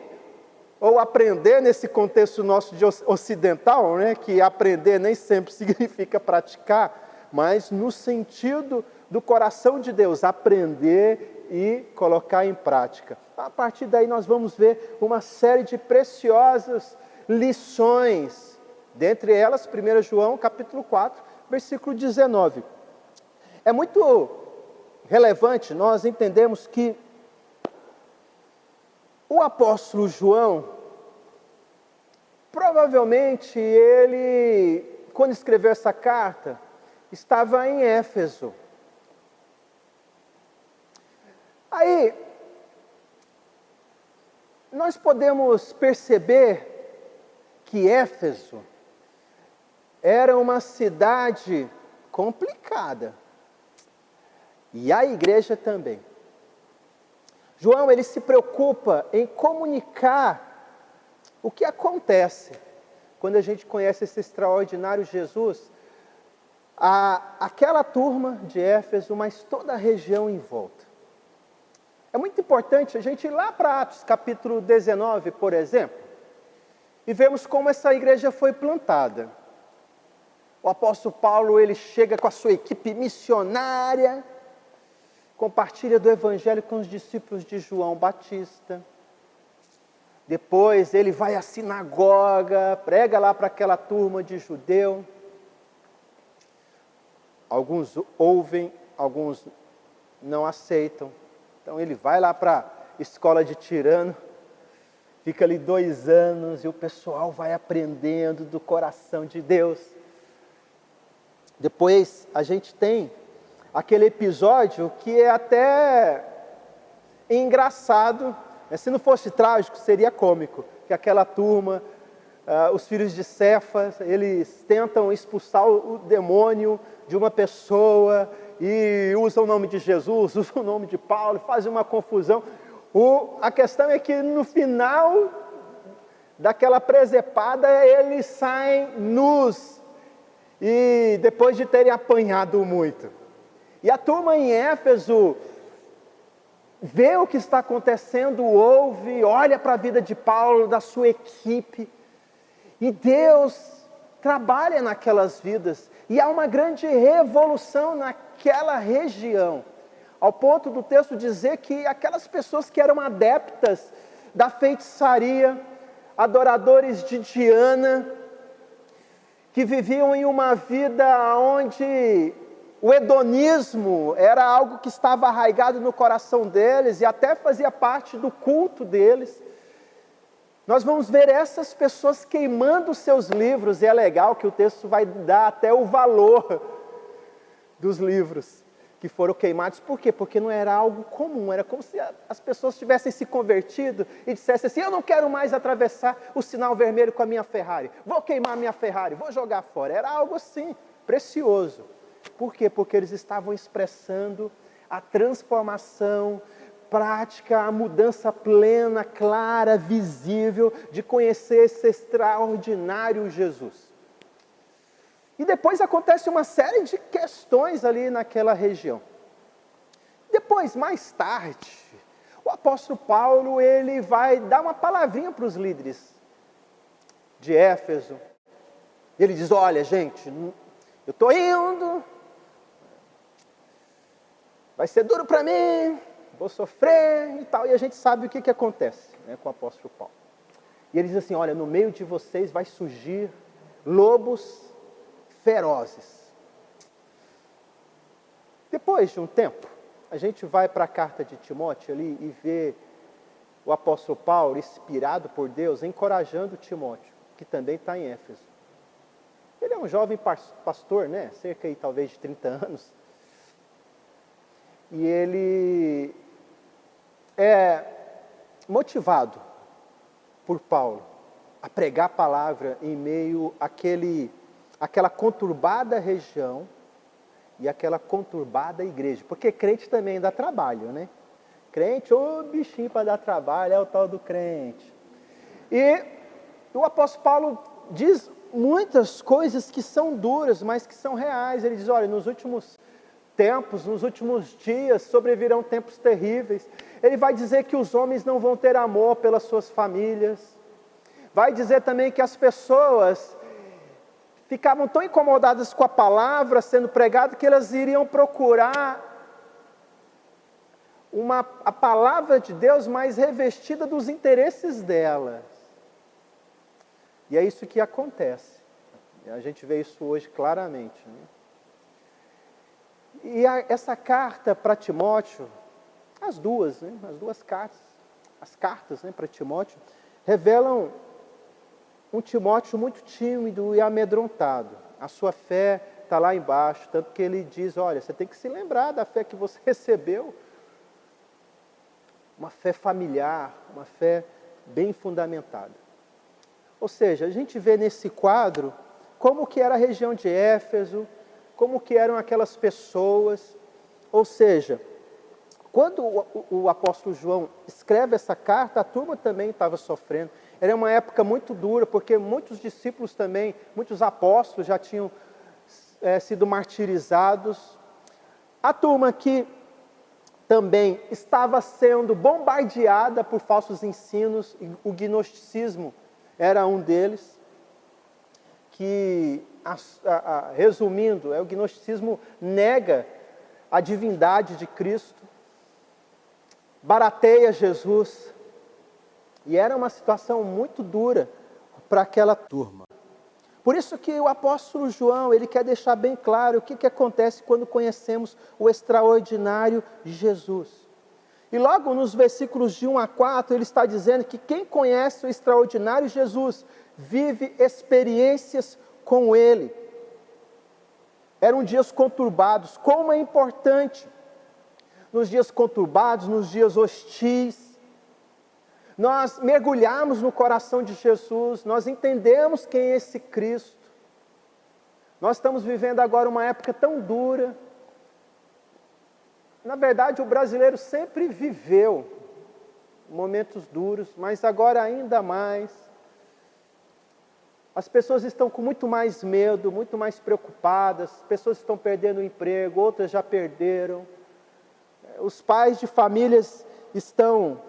ou aprender nesse contexto nosso de ocidental, né, que aprender nem sempre significa praticar, mas no sentido do coração de Deus, aprender e colocar em prática. A partir daí nós vamos ver uma série de preciosas lições, dentre elas 1 João capítulo 4, versículo 19. É muito relevante nós entendemos que o apóstolo João, provavelmente ele, quando escreveu essa carta, estava em Éfeso. Aí, nós podemos perceber que Éfeso era uma cidade complicada. E a igreja também. João, ele se preocupa em comunicar o que acontece quando a gente conhece esse extraordinário Jesus, aquela turma de Éfeso, mas toda a região em volta. É muito importante a gente ir lá para Atos capítulo 19, por exemplo, e vemos como essa igreja foi plantada. O apóstolo Paulo, ele chega com a sua equipe missionária, compartilha do evangelho com os discípulos de João Batista. Depois ele vai à sinagoga, prega lá para aquela turma de judeu. Alguns ouvem, alguns não aceitam. Então ele vai lá para a escola de Tirano, fica ali 2 anos e o pessoal vai aprendendo do coração de Deus. Depois a gente tem aquele episódio que é até engraçado, se não fosse trágico seria cômico, que aquela turma, os filhos de Cefas, eles tentam expulsar o demônio de uma pessoa e usam o nome de Jesus, usam o nome de Paulo, fazem uma confusão. A questão é que no final daquela presepada eles saem nus, e depois de terem apanhado muito. E a turma em Éfeso vê o que está acontecendo, ouve, olha para a vida de Paulo, da sua equipe, e Deus trabalha naquelas vidas, e há uma grande revolução naquela região, ao ponto do texto dizer que aquelas pessoas que eram adeptas da feitiçaria, adoradores de Diana, que viviam em uma vida onde o hedonismo era algo que estava arraigado no coração deles e até fazia parte do culto deles. Nós vamos ver essas pessoas queimando seus livros, e é legal que o texto vai dar até o valor dos livros que foram queimados. Por quê? Porque não era algo comum, era como se as pessoas tivessem se convertido e dissessem assim: eu não quero mais atravessar o sinal vermelho com a minha Ferrari, vou queimar a minha Ferrari, vou jogar fora. Era algo assim, precioso. Por quê? Porque eles estavam expressando a transformação prática, a mudança plena, clara, visível, de conhecer esse extraordinário Jesus. E depois acontece uma série de questões ali naquela região. Depois, mais tarde, o apóstolo Paulo, ele vai dar uma palavrinha para os líderes de Éfeso. Ele diz: olha, gente, eu estou indo, vai ser duro para mim, vou sofrer e tal. E a gente sabe o que acontece, né, com o apóstolo Paulo. E ele diz assim: olha, no meio de vocês vai surgir lobos ferozes. Depois de um tempo, a gente vai para a carta de Timóteo ali e vê o apóstolo Paulo, inspirado por Deus, encorajando Timóteo, que também está em Éfeso. Ele é um jovem pastor, né? Cerca aí, talvez de 30 anos. E ele é motivado por Paulo a pregar a palavra em meio àquela conturbada região e aquela conturbada igreja. Porque crente também dá trabalho, né? Crente, ô bichinho para dar trabalho, é o tal do crente. E o apóstolo Paulo diz muitas coisas que são duras, mas que são reais. Ele diz: olha, nos últimos tempos, nos últimos dias, sobrevirão tempos terríveis. Ele vai dizer que os homens não vão ter amor pelas suas famílias. Vai dizer também que as pessoas ficavam tão incomodadas com a palavra sendo pregada que elas iriam procurar a palavra de Deus mais revestida dos interesses delas. E é isso que acontece. A gente vê isso hoje claramente, né? E essa carta para Timóteo, as duas cartas, as cartas, né, para Timóteo, revelam um Timóteo muito tímido e amedrontado. A sua fé está lá embaixo, tanto que ele diz, olha, você tem que se lembrar da fé que você recebeu. Uma fé familiar, uma fé bem fundamentada. Ou seja, a gente vê nesse quadro como que era a região de Éfeso, como que eram aquelas pessoas. Ou seja, quando o apóstolo João escreve essa carta, a turma também estava sofrendo. Era uma época muito dura, porque muitos discípulos também, muitos apóstolos já tinham sido martirizados. A turma que também estava sendo bombardeada por falsos ensinos, e o gnosticismo era um deles, que, resumindo, o gnosticismo nega a divindade de Cristo, barateia Jesus, e era uma situação muito dura para aquela turma. Por isso que o apóstolo João, ele quer deixar bem claro o que acontece quando conhecemos o extraordinário de Jesus. E logo nos versículos de 1 a 4, ele está dizendo que quem conhece o extraordinário Jesus, vive experiências com ele. Eram dias conturbados. Como é importante, nos dias conturbados, nos dias hostis, nós mergulhamos no coração de Jesus, nós entendemos quem é esse Cristo. Nós estamos vivendo agora uma época tão dura. Na verdade, o brasileiro sempre viveu momentos duros, mas agora ainda mais. As pessoas estão com muito mais medo, muito mais preocupadas, as pessoas estão perdendo o emprego, outras já perderam. Os pais de famílias estão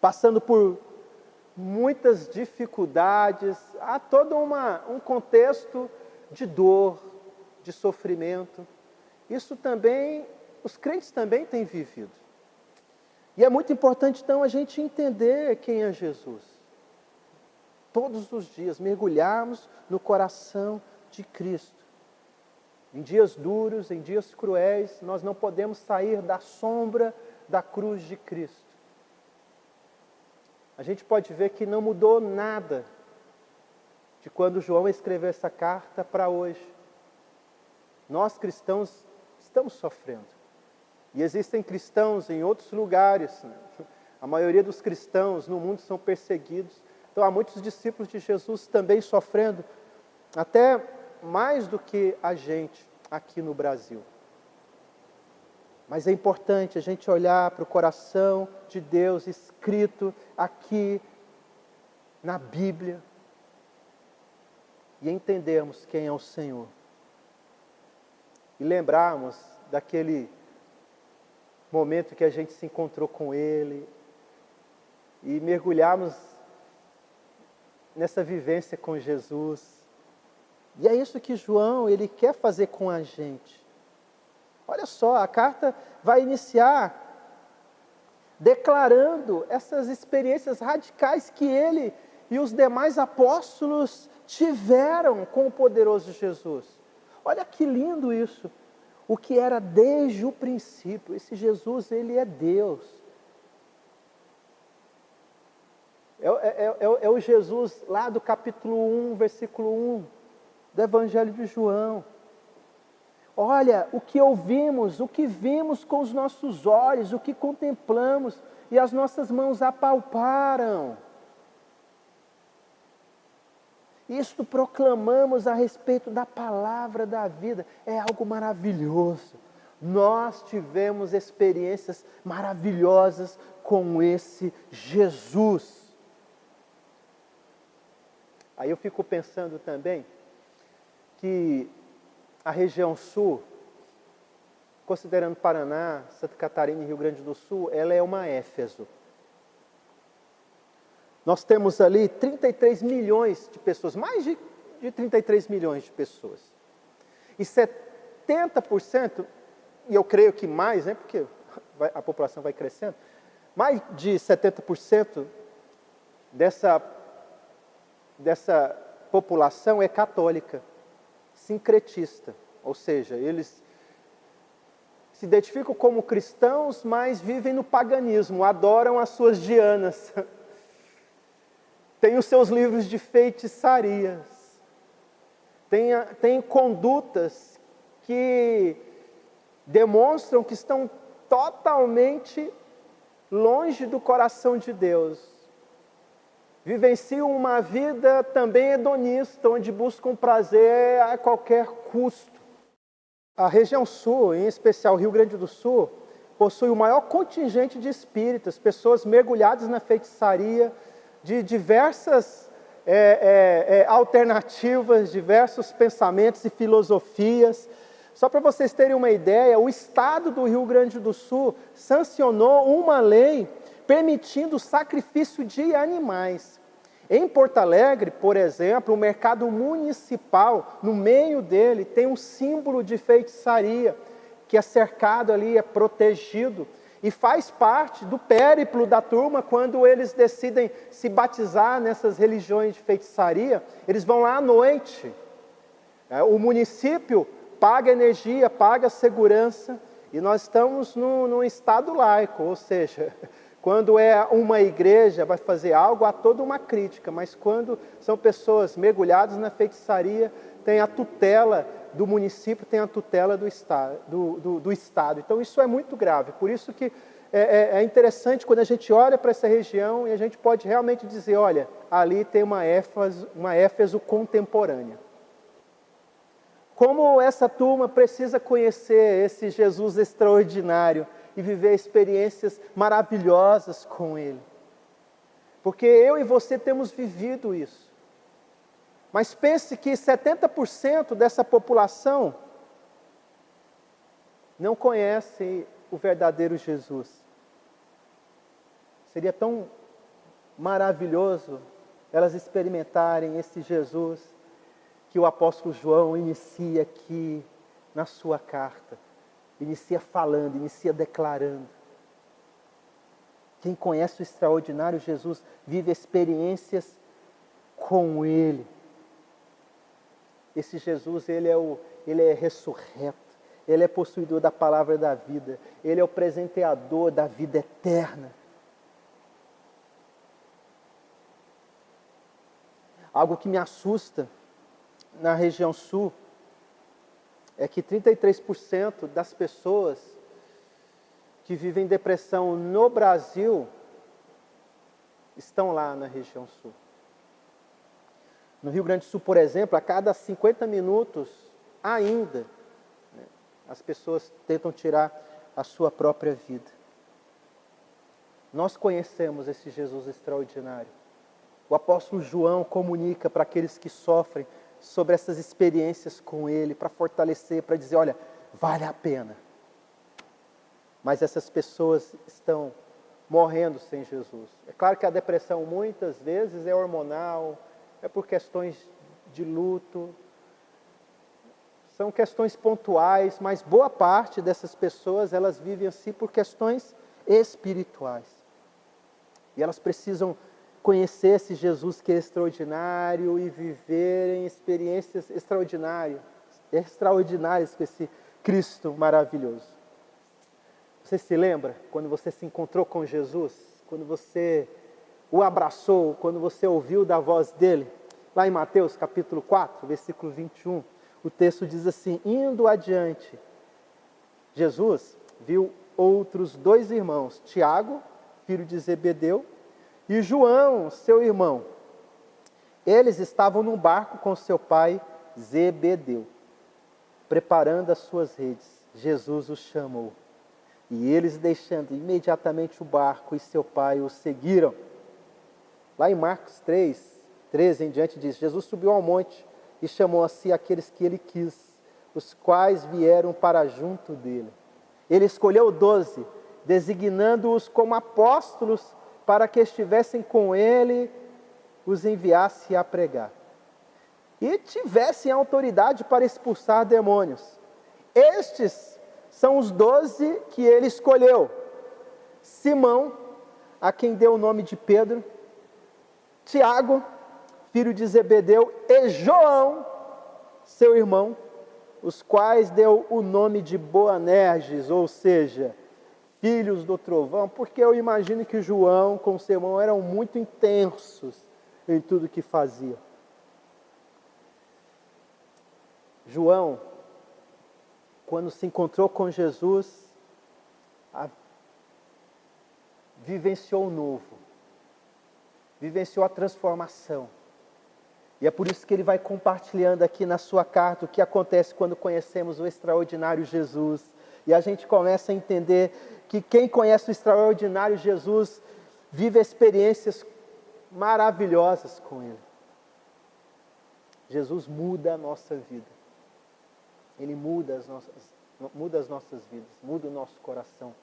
passando por muitas dificuldades, há todo um contexto de dor, de sofrimento. Isso também, os crentes também têm vivido. E é muito importante, então, a gente entender quem é Jesus. Todos os dias, mergulharmos no coração de Cristo. Em dias duros, em dias cruéis, nós não podemos sair da sombra da cruz de Cristo. A gente pode ver que não mudou nada de quando João escreveu essa carta para hoje. Nós cristãos estamos sofrendo. E existem cristãos em outros lugares, né? A maioria dos cristãos no mundo são perseguidos. Então há muitos discípulos de Jesus também sofrendo, até mais do que a gente aqui no Brasil. Mas é importante a gente olhar para o coração de Deus escrito aqui na Bíblia e entendermos quem é o Senhor. E lembrarmos daquele momento que a gente se encontrou com Ele e mergulharmos nessa vivência com Jesus. E é isso que João, ele quer fazer com a gente. Olha só, a carta vai iniciar declarando essas experiências radicais que ele e os demais apóstolos tiveram com o poderoso Jesus. Olha que lindo isso. O que era desde o princípio. Esse Jesus, ele é Deus. É o Jesus lá do capítulo 1, versículo 1, do Evangelho de João. Olha, o que ouvimos, o que vimos com os nossos olhos, o que contemplamos e as nossas mãos apalparam. Isto proclamamos a respeito da palavra da vida. É algo maravilhoso. Nós tivemos experiências maravilhosas com esse Jesus. Aí eu fico pensando também que a região sul, considerando Paraná, Santa Catarina e Rio Grande do Sul, ela é uma Éfeso. Nós temos ali 33 milhões de pessoas, mais de de 33 milhões de pessoas. E 70%, e eu creio que mais, né, porque a população vai crescendo, mais de 70% dessa população é católica, sincretista, ou seja, eles se identificam como cristãos, mas vivem no paganismo, adoram as suas dianas, têm os seus livros de feitiçarias, têm condutas que demonstram que estão totalmente longe do coração de Deus. Vivenciam uma vida também hedonista, onde buscam prazer a qualquer custo. A região sul, em especial Rio Grande do Sul, possui o maior contingente de espíritas, pessoas mergulhadas na feitiçaria, de diversas alternativas, diversos pensamentos e filosofias. Só para vocês terem uma ideia, o Estado do Rio Grande do Sul sancionou uma lei permitindo o sacrifício de animais. Em Porto Alegre, por exemplo, o mercado municipal, no meio dele, tem um símbolo de feitiçaria, que é cercado ali, é protegido, e faz parte do périplo da turma quando eles decidem se batizar nessas religiões de feitiçaria. Eles vão lá à noite. O município paga energia, paga segurança, e nós estamos num estado laico, ou seja, quando é uma igreja vai fazer algo, há toda uma crítica, mas quando são pessoas mergulhadas na feitiçaria, tem a tutela do município, tem a tutela do Estado. Então isso é muito grave, por isso que é interessante quando a gente olha para essa região e a gente pode realmente dizer, olha, ali tem uma Éfeso contemporânea. Como essa turma precisa conhecer esse Jesus extraordinário e viver experiências maravilhosas com Ele. Porque eu e você temos vivido isso. Mas pense que 70% dessa população não conhece o verdadeiro Jesus. Seria tão maravilhoso elas experimentarem esse Jesus que o apóstolo João inicia aqui na sua carta. Inicia falando, inicia declarando. Quem conhece o extraordinário Jesus vive experiências com Ele. Esse Jesus, Ele é ressurreto. Ele é possuidor da palavra da vida. Ele é o presenteador da vida eterna. Algo que me assusta na região sul é que 33% das pessoas que vivem depressão no Brasil estão lá na região sul. No Rio Grande do Sul, por exemplo, a cada 50 minutos ainda, as pessoas tentam tirar a sua própria vida. Nós conhecemos esse Jesus extraordinário. O apóstolo João comunica para aqueles que sofrem sobre essas experiências com Ele, para fortalecer, para dizer, olha, vale a pena. Mas essas pessoas estão morrendo sem Jesus. É claro que a depressão muitas vezes é hormonal, é por questões de luto, são questões pontuais, mas boa parte dessas pessoas, elas vivem assim por questões espirituais. E elas precisam conhecer esse Jesus que é extraordinário e viverem experiências extraordinárias com esse Cristo maravilhoso. Você se lembra quando você se encontrou com Jesus? Quando você o abraçou, quando você ouviu da voz dele? Lá em Mateus capítulo 4, versículo 21, o texto diz assim, indo adiante, Jesus viu outros 2 irmãos, Tiago, filho de Zebedeu, e João, seu irmão. Eles estavam num barco com seu pai Zebedeu, preparando as suas redes. Jesus os chamou. E eles, deixando imediatamente o barco e seu pai, o seguiram. Lá em Marcos 13 em diante diz, Jesus subiu ao monte e chamou a si aqueles que ele quis, os quais vieram para junto dele. Ele escolheu 12, designando-os como apóstolos, para que estivessem com ele, os enviasse a pregar. e tivessem autoridade para expulsar demônios. Estes são os 12 que ele escolheu: Simão, a quem deu o nome de Pedro, Tiago, filho de Zebedeu, e João, seu irmão, os quais deu o nome de Boanerges, ou seja, filhos do trovão, porque eu imagino que João com seu irmão eram muito intensos em tudo que faziam. João, quando se encontrou com Jesus, vivenciou o novo, vivenciou a transformação. E é por isso que ele vai compartilhando aqui na sua carta o que acontece quando conhecemos o extraordinário Jesus. E a gente começa a entender que quem conhece o extraordinário Jesus vive experiências maravilhosas com ele. Jesus muda a nossa vida. Ele muda as nossas vidas, muda o nosso coração.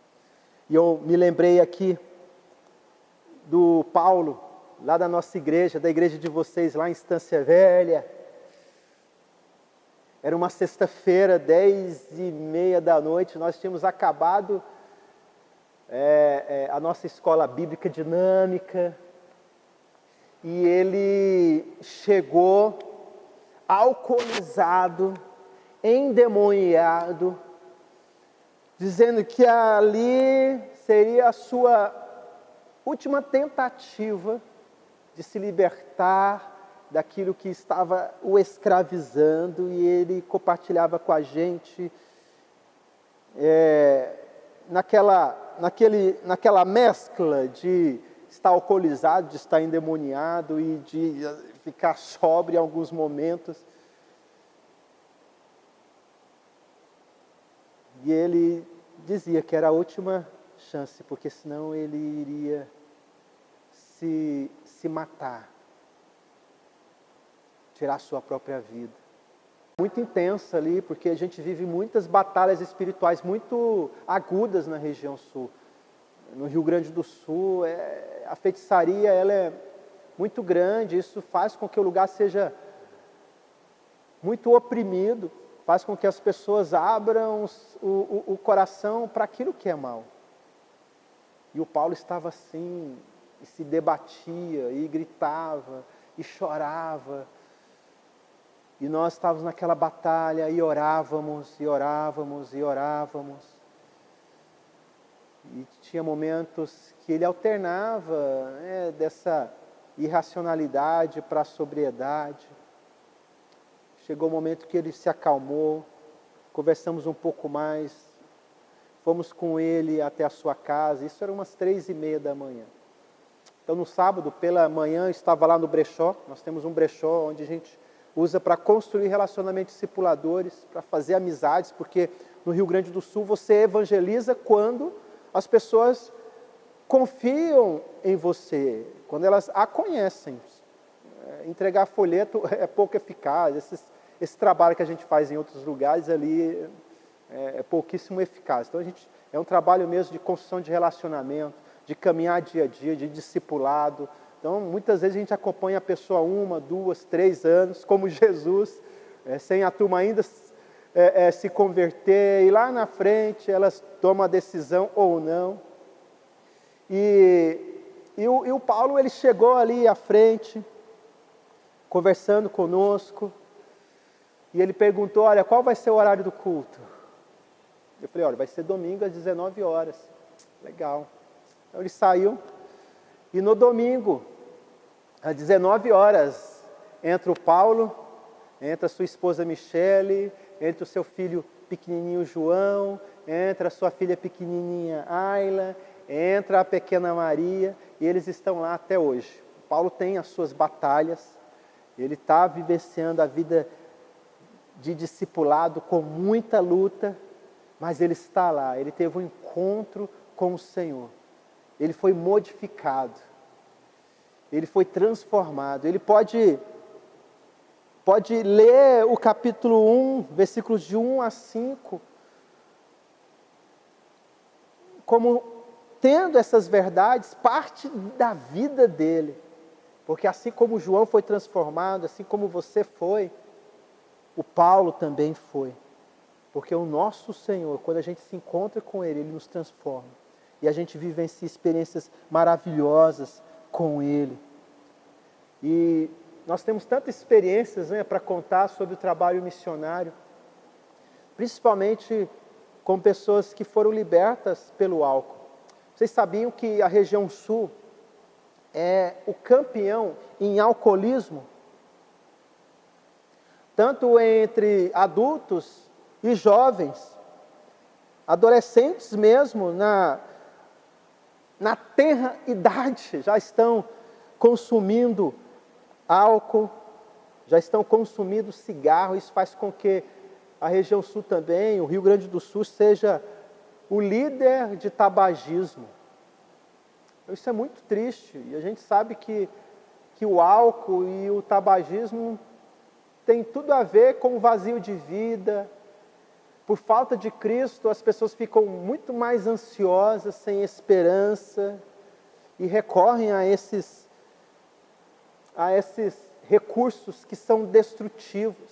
E eu me lembrei aqui do Paulo, lá da nossa igreja, da igreja de vocês, lá em Estância Velha. Era uma sexta-feira, 10h30 da noite, nós tínhamos acabado a nossa escola bíblica dinâmica, e ele chegou alcoolizado, endemoniado, dizendo que ali seria a sua última tentativa de se libertar daquilo que estava o escravizando, e ele compartilhava com a gente naquela mescla de estar alcoolizado, de estar endemoniado e de ficar sóbrio em alguns momentos. E ele dizia que era a última chance, porque senão ele iria se matar, tirar sua própria vida. Muito intensa ali, porque a gente vive muitas batalhas espirituais muito agudas na região sul. No Rio Grande do Sul, a feitiçaria ela é muito grande, isso faz com que o lugar seja muito oprimido, faz com que as pessoas abram o coração para aquilo que é mal. E o Paulo estava assim, e se debatia, e gritava, e chorava. E nós estávamos naquela batalha, e orávamos, e orávamos, e orávamos. E tinha momentos que ele alternava dessa irracionalidade para a sobriedade. Chegou o momento que ele se acalmou, conversamos um pouco mais, fomos com ele até a sua casa, isso era umas 3h30 da manhã. Então no sábado, pela manhã, eu estava lá no brechó, nós temos um brechó onde a gente usa para construir relacionamentos discipuladores, para fazer amizades, porque no Rio Grande do Sul você evangeliza quando as pessoas confiam em você, quando elas a conhecem. Entregar folheto é pouco eficaz, esse trabalho que a gente faz em outros lugares ali é pouquíssimo eficaz. Então é um trabalho mesmo de construção de relacionamento, de caminhar dia a dia, de discipulado. Então muitas vezes a gente acompanha a pessoa 1, 2, 3 anos, como Jesus, sem a turma ainda se converter, e lá na frente elas tomam a decisão ou não. E o Paulo, ele chegou ali à frente, conversando conosco, e ele perguntou: olha, qual vai ser o horário do culto? Eu falei: olha, vai ser domingo às 19 horas. Legal. Então ele saiu, e no domingo, às 19 horas, entra o Paulo, entra a sua esposa Michele, entra o seu filho pequenininho João, entra a sua filha pequenininha Ayla, entra a pequena Maria, e eles estão lá até hoje. Paulo tem as suas batalhas, ele está vivenciando a vida de discipulado com muita luta, mas ele está lá, ele teve um encontro com o Senhor, ele foi modificado, ele foi transformado. Ele pode ler o capítulo 1, versículos de 1 a 5, como tendo essas verdades parte da vida dele. Porque assim como João foi transformado, assim como você foi, o Paulo também foi. Porque o nosso Senhor, quando a gente se encontra com Ele, Ele nos transforma. E a gente vivencia experiências maravilhosas com Ele. E nós temos tantas experiências, né, para contar sobre o trabalho missionário. Principalmente com pessoas que foram libertas pelo álcool. Vocês sabiam que a região sul é o campeão em alcoolismo? Tanto entre adultos e jovens, adolescentes mesmo, na tenra idade, já estão consumindo álcool, já estão consumindo cigarro. Isso faz com que a região sul também, o Rio Grande do Sul, seja o líder de tabagismo. Isso é muito triste, e a gente sabe que o álcool e o tabagismo tem tudo a ver com o vazio de vida. Por falta de Cristo, as pessoas ficam muito mais ansiosas, sem esperança, e recorrem a esses recursos que são destrutivos.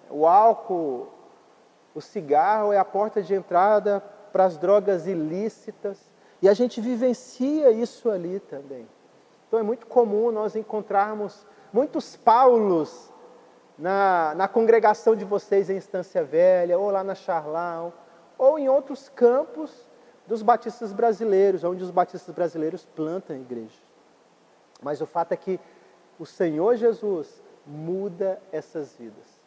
O álcool, o cigarro é a porta de entrada para as drogas ilícitas, e a gente vivencia isso ali também. Então é muito comum nós encontrarmos muitos Paulos na congregação de vocês em Estância Velha, ou lá na Charlau, ou em outros campos dos batistas brasileiros, onde os batistas brasileiros plantam a igreja. Mas o fato é que o Senhor Jesus muda essas vidas.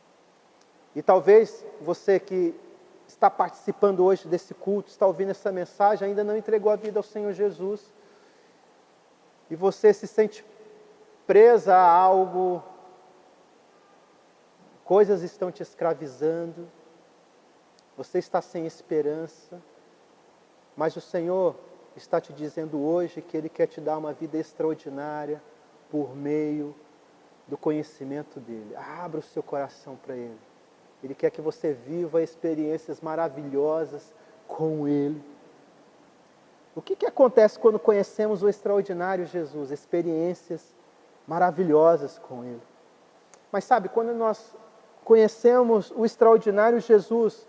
E talvez você que está participando hoje desse culto, está ouvindo essa mensagem, ainda não entregou a vida ao Senhor Jesus. E você se sente presa a algo, coisas estão te escravizando, você está sem esperança, mas o Senhor está te dizendo hoje que Ele quer te dar uma vida extraordinária por meio do conhecimento dEle. Abra o seu coração para Ele. Ele quer que você viva experiências maravilhosas com Ele. O que acontece quando conhecemos o extraordinário Jesus? Experiências maravilhosas com Ele. Mas sabe, quando nós conhecemos o extraordinário Jesus,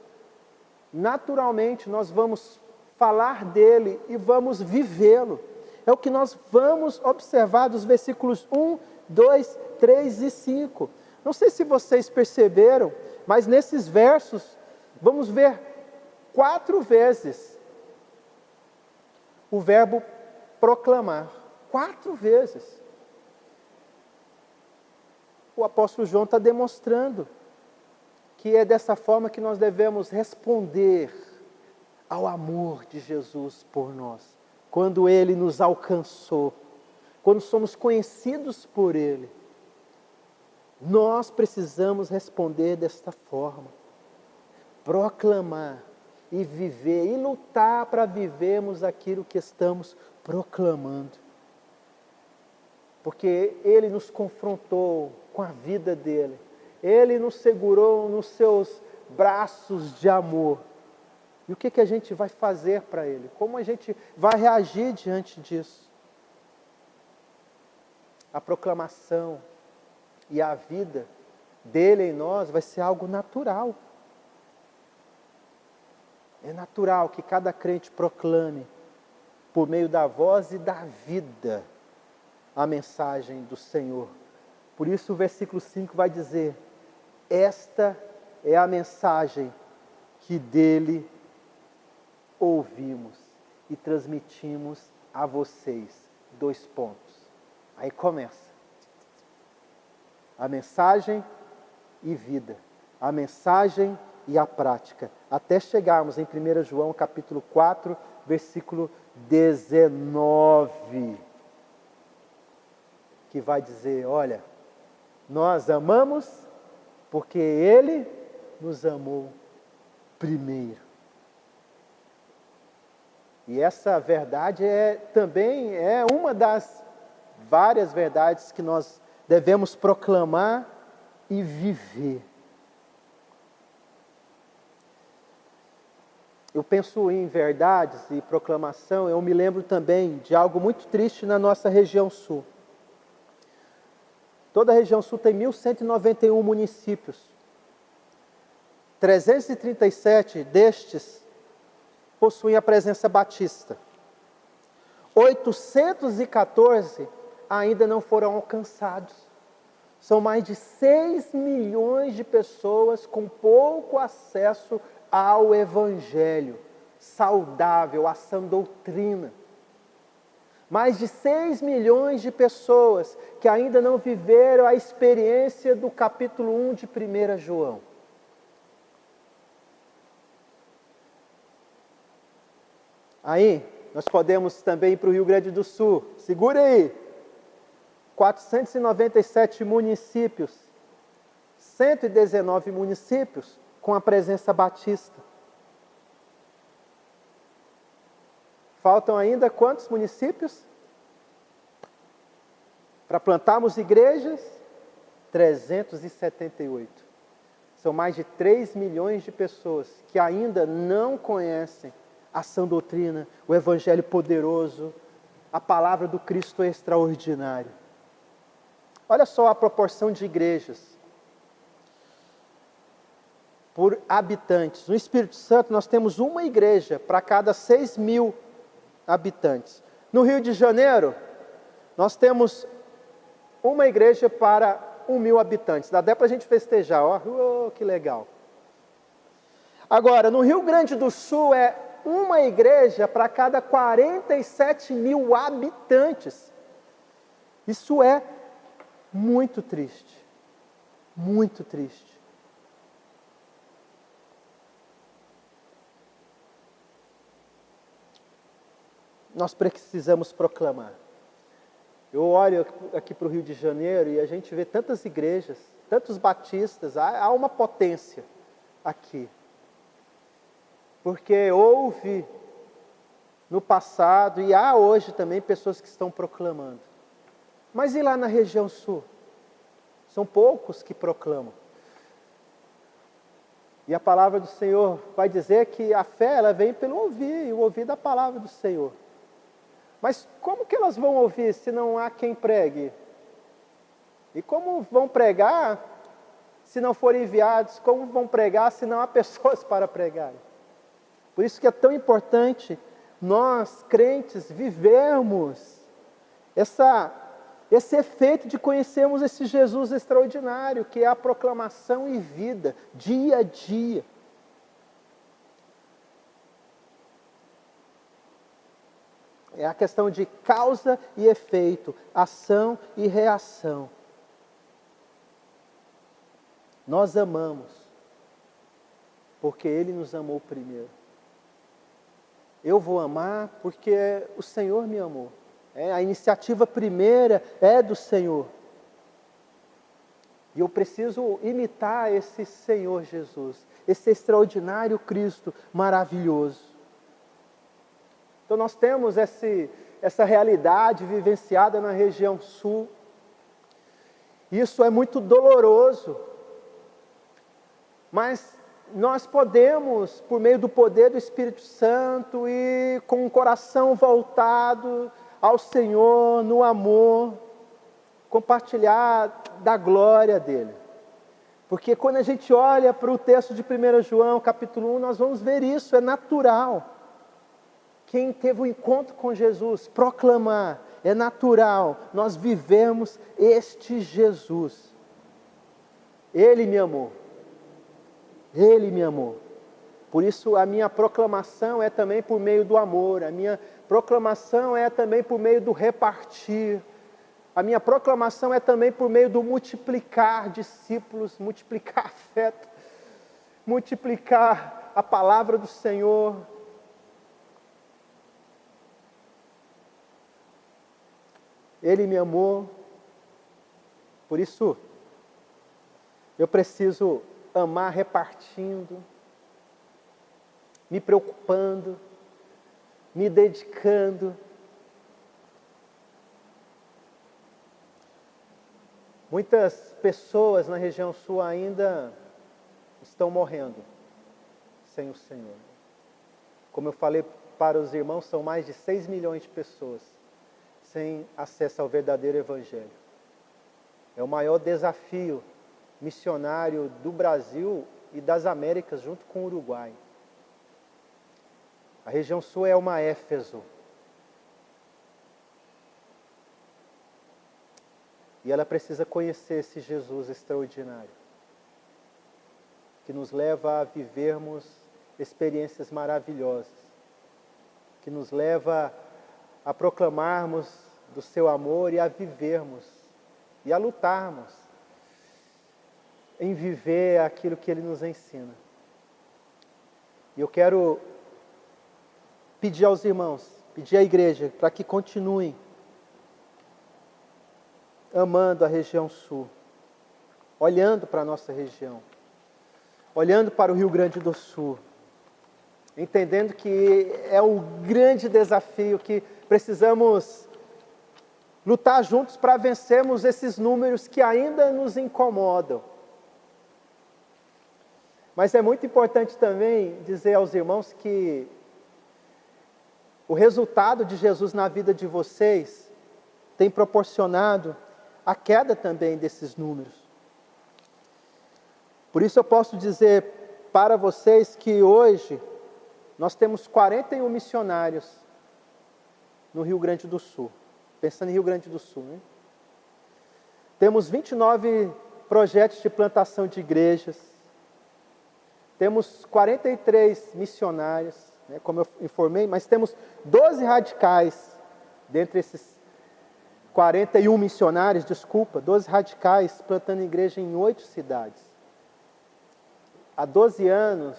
naturalmente nós vamos falar dele e vamos vivê-lo. É o que nós vamos observar dos versículos 1, 2, 3 e 5. Não sei se vocês perceberam, mas nesses versos vamos ver 4 vezes o verbo proclamar. 4 vezes. O apóstolo João está demonstrando que é dessa forma que nós devemos responder ao amor de Jesus por nós. Quando Ele nos alcançou, quando somos conhecidos por Ele, nós precisamos responder desta forma. Proclamar e viver, e lutar para vivermos aquilo que estamos proclamando. Porque Ele nos confrontou com a vida dEle. Ele nos segurou nos seus braços de amor. E o que a gente vai fazer para Ele? Como a gente vai reagir diante disso? A proclamação e a vida dEle em nós vai ser algo natural. É natural que cada crente proclame, por meio da voz e da vida, a mensagem do Senhor. Por isso o versículo 5 vai dizer: esta é a mensagem que dele ouvimos e transmitimos a vocês. 2 pontos. Aí começa. A mensagem e vida. A mensagem e a prática. Até chegarmos em 1 João capítulo 4, versículo 19. Que vai dizer, olha, nós amamos porque Ele nos amou primeiro. E essa verdade também é uma das várias verdades que nós devemos proclamar e viver. Eu penso em verdades e proclamação, eu me lembro também de algo muito triste na nossa região sul. Toda a região sul tem 1.191 municípios. 337 destes possuem a presença batista. 814 ainda não foram alcançados. São mais de 6 milhões de pessoas com pouco acesso ao Evangelho saudável, à sã doutrina. Mais de 6 milhões de pessoas que ainda não viveram a experiência do capítulo 1 de 1 João. Aí, nós podemos também ir para o Rio Grande do Sul. Segura aí. 497 municípios. 119 municípios com a presença batista. Faltam ainda quantos municípios? Para plantarmos igrejas? 378. São mais de 3 milhões de pessoas que ainda não conhecem a sã doutrina, o Evangelho poderoso, a palavra do Cristo extraordinário. Olha só a proporção de igrejas por habitantes. No Espírito Santo nós temos uma igreja para cada 6 mil habitantes. No Rio de Janeiro, nós temos uma igreja para 1.000 habitantes. Dá até para a gente festejar, ó, que legal. Agora, no Rio Grande do Sul é uma igreja para cada 47 mil habitantes. Isso é muito triste. Muito triste. Nós precisamos proclamar. Eu olho aqui para o Rio de Janeiro e a gente vê tantas igrejas, tantos batistas, há uma potência aqui. Porque houve no passado e há hoje também pessoas que estão proclamando. Mas e lá na região sul? São poucos que proclamam. E a palavra do Senhor vai dizer que a fé ela vem pelo ouvir, e o ouvir da palavra do Senhor. Mas como que elas vão ouvir se não há quem pregue? E como vão pregar se não forem enviados? Como vão pregar se não há pessoas para pregar? Por isso que é tão importante nós, crentes, vivermos esse efeito de conhecermos esse Jesus extraordinário, que é a proclamação e vida, dia a dia. É a questão de causa e efeito, ação e reação. Nós amamos, porque Ele nos amou primeiro. Eu vou amar porque o Senhor me amou. A iniciativa primeira é do Senhor. E eu preciso imitar esse Senhor Jesus, esse extraordinário Cristo maravilhoso. Então nós temos essa realidade vivenciada na região sul. Isso é muito doloroso. Mas nós podemos, por meio do poder do Espírito Santo e com o coração voltado ao Senhor, no amor, compartilhar da glória dEle. Porque quando a gente olha para o texto de 1 João, capítulo 1, nós vamos ver isso, é natural. Quem teve um encontro com Jesus, proclamar, é natural, nós vivemos este Jesus. Ele me amou. Ele me amou. Por isso a minha proclamação é também por meio do amor, a minha proclamação é também por meio do repartir, a minha proclamação é também por meio do multiplicar discípulos, multiplicar afeto, multiplicar a palavra do Senhor. Ele me amou, por isso eu preciso amar repartindo, me preocupando, me dedicando. Muitas pessoas na região sul ainda estão morrendo sem o Senhor. Como eu falei para os irmãos, são mais de 6 milhões de pessoas sem acesso ao verdadeiro Evangelho. É o maior desafio missionário do Brasil e das Américas, junto com o Uruguai. A região sul é uma Éfeso. E ela precisa conhecer esse Jesus extraordinário, que nos leva a vivermos experiências maravilhosas, que nos leva a proclamarmos do seu amor e a vivermos, e a lutarmos em viver aquilo que Ele nos ensina. E eu quero pedir aos irmãos, pedir à igreja, para que continuem amando a região sul, olhando para a nossa região, olhando para o Rio Grande do Sul, entendendo que é um grande desafio, que precisamos lutar juntos para vencermos esses números que ainda nos incomodam. Mas é muito importante também dizer aos irmãos que o resultado de Jesus na vida de vocês tem proporcionado a queda também desses números. Por isso eu posso dizer para vocês que hoje nós temos 41 missionários no Rio Grande do Sul. Pensando em Rio Grande do Sul, né? Temos 29 projetos de plantação de igrejas. Temos 43 missionários, né, como eu informei, mas temos 12 radicais dentre esses 41 missionários, 12 radicais plantando igreja em 8 cidades. Há 12 anos,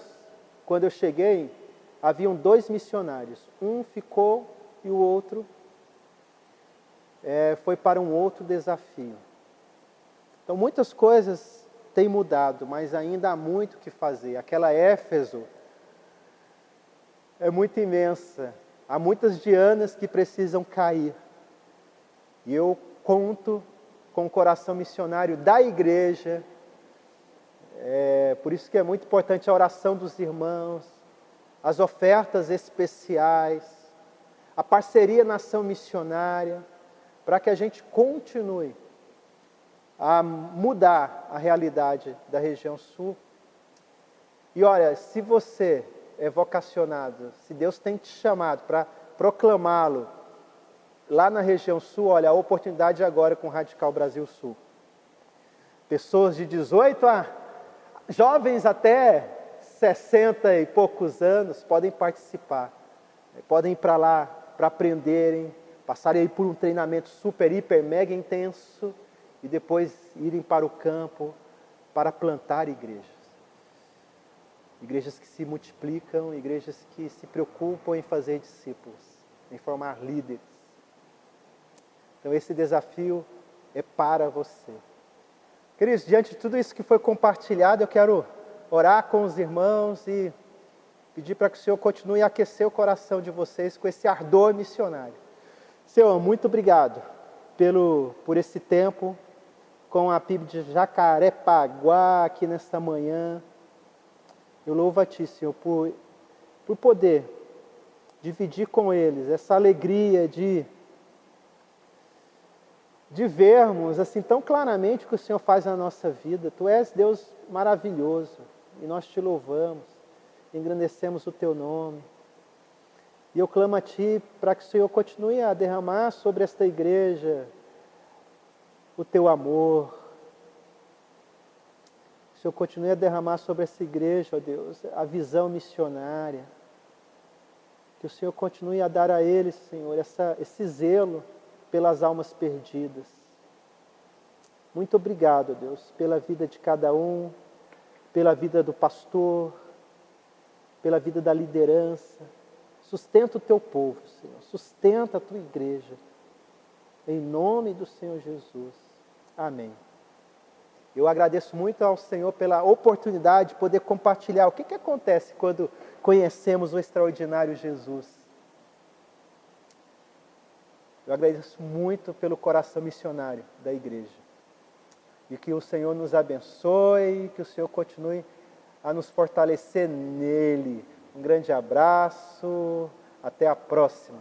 quando eu cheguei, haviam 2 missionários. Um ficou e o outro foi para um outro desafio. Então muitas coisas têm mudado, mas ainda há muito o que fazer. Aquela Éfeso é muito imensa. Há muitas Dianas que precisam cair. E eu conto com o coração missionário da igreja. Por isso que é muito importante a oração dos irmãos, as ofertas especiais, a parceria na ação missionária, para que a gente continue a mudar a realidade da região sul. E olha, se você é vocacionado, se Deus tem te chamado para proclamá-lo lá na região sul, olha, a oportunidade agora com o Radical Brasil Sul. Pessoas de 18 a jovens até 60 e poucos anos podem participar, podem ir para lá para aprenderem, passarem aí por um treinamento super, hiper, mega intenso e depois irem para o campo para plantar igrejas. Igrejas que se multiplicam, igrejas que se preocupam em fazer discípulos, em formar líderes. Então esse desafio é para você. Queridos, diante de tudo isso que foi compartilhado, eu quero orar com os irmãos e pedir para que o Senhor continue a aquecer o coração de vocês com esse ardor missionário. Senhor, muito obrigado por esse tempo com a PIB de Jacarepaguá aqui nesta manhã. Eu louvo a Ti, Senhor, por poder dividir com eles essa alegria de vermos assim tão claramente o que o Senhor faz na nossa vida. Tu és Deus maravilhoso e nós Te louvamos, engrandecemos o Teu nome. E eu clamo a Ti para que o Senhor continue a derramar sobre esta igreja o Teu amor. Que o Senhor continue a derramar sobre essa igreja, ó Deus, a visão missionária. Que o Senhor continue a dar a eles, Senhor, esse zelo pelas almas perdidas. Muito obrigado, Deus, pela vida de cada um, pela vida do pastor, pela vida da liderança. Sustenta o Teu povo, Senhor, sustenta a Tua igreja. Em nome do Senhor Jesus. Amém. Eu agradeço muito ao Senhor pela oportunidade de poder compartilhar o que acontece quando conhecemos o extraordinário Jesus. Eu agradeço muito pelo coração missionário da igreja. E que o Senhor nos abençoe, que o Senhor continue a nos fortalecer nele. Um grande abraço, até a próxima.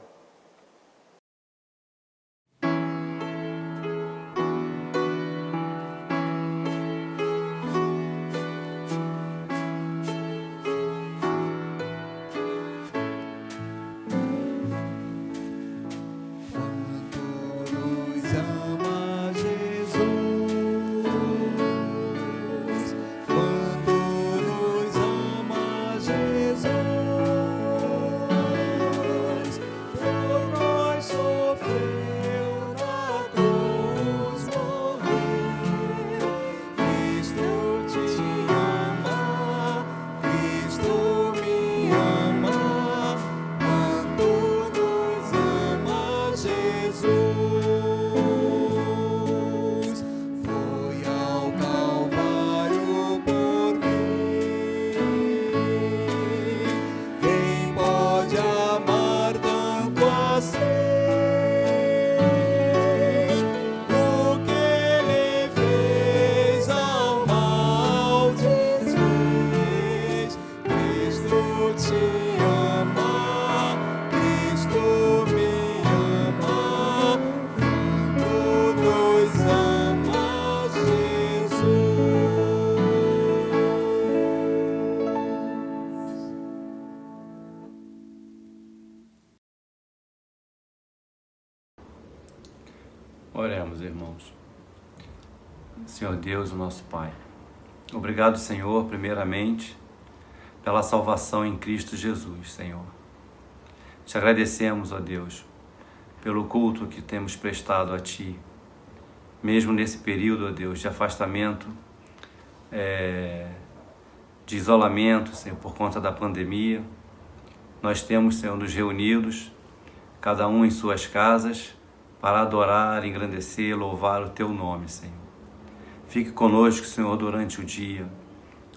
Oremos, irmãos. Senhor Deus, o nosso Pai, obrigado, Senhor, primeiramente, pela salvação em Cristo Jesus, Senhor. Te agradecemos, ó Deus, pelo culto que temos prestado a Ti, mesmo nesse período, ó Deus, de afastamento, de isolamento, Senhor, por conta da pandemia. Nós temos, Senhor, nos reunidos, cada um em suas casas, para adorar, engrandecer, louvar o Teu nome, Senhor. Fique conosco, Senhor, durante o dia.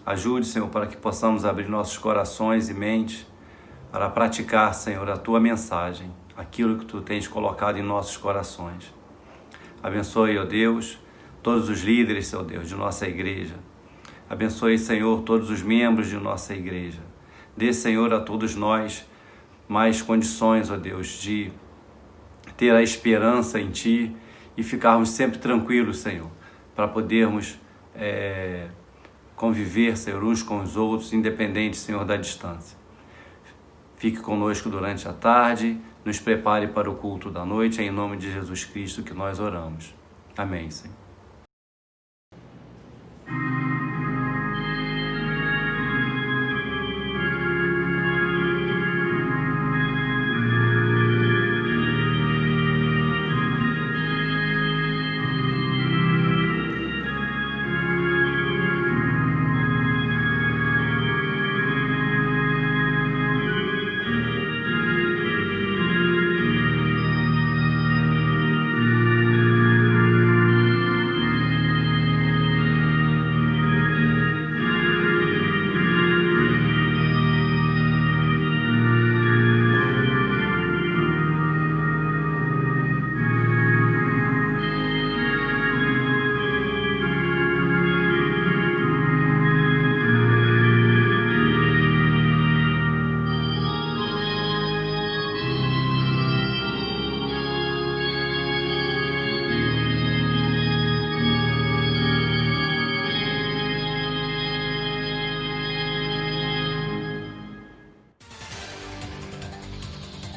Ajude, Senhor, para que possamos abrir nossos corações e mentes para praticar, Senhor, a Tua mensagem, aquilo que Tu tens colocado em nossos corações. Abençoe, ó Deus, todos os líderes, Senhor Deus, de nossa igreja. Abençoe, Senhor, todos os membros de nossa igreja. Dê, Senhor, a todos nós mais condições, ó Deus, de ter a esperança em Ti e ficarmos sempre tranquilos, Senhor, para podermos conviver, Senhor, uns com os outros, independente, Senhor, da distância. Fique conosco durante a tarde, nos prepare para o culto da noite, em nome de Jesus Cristo que nós oramos. Amém, Senhor.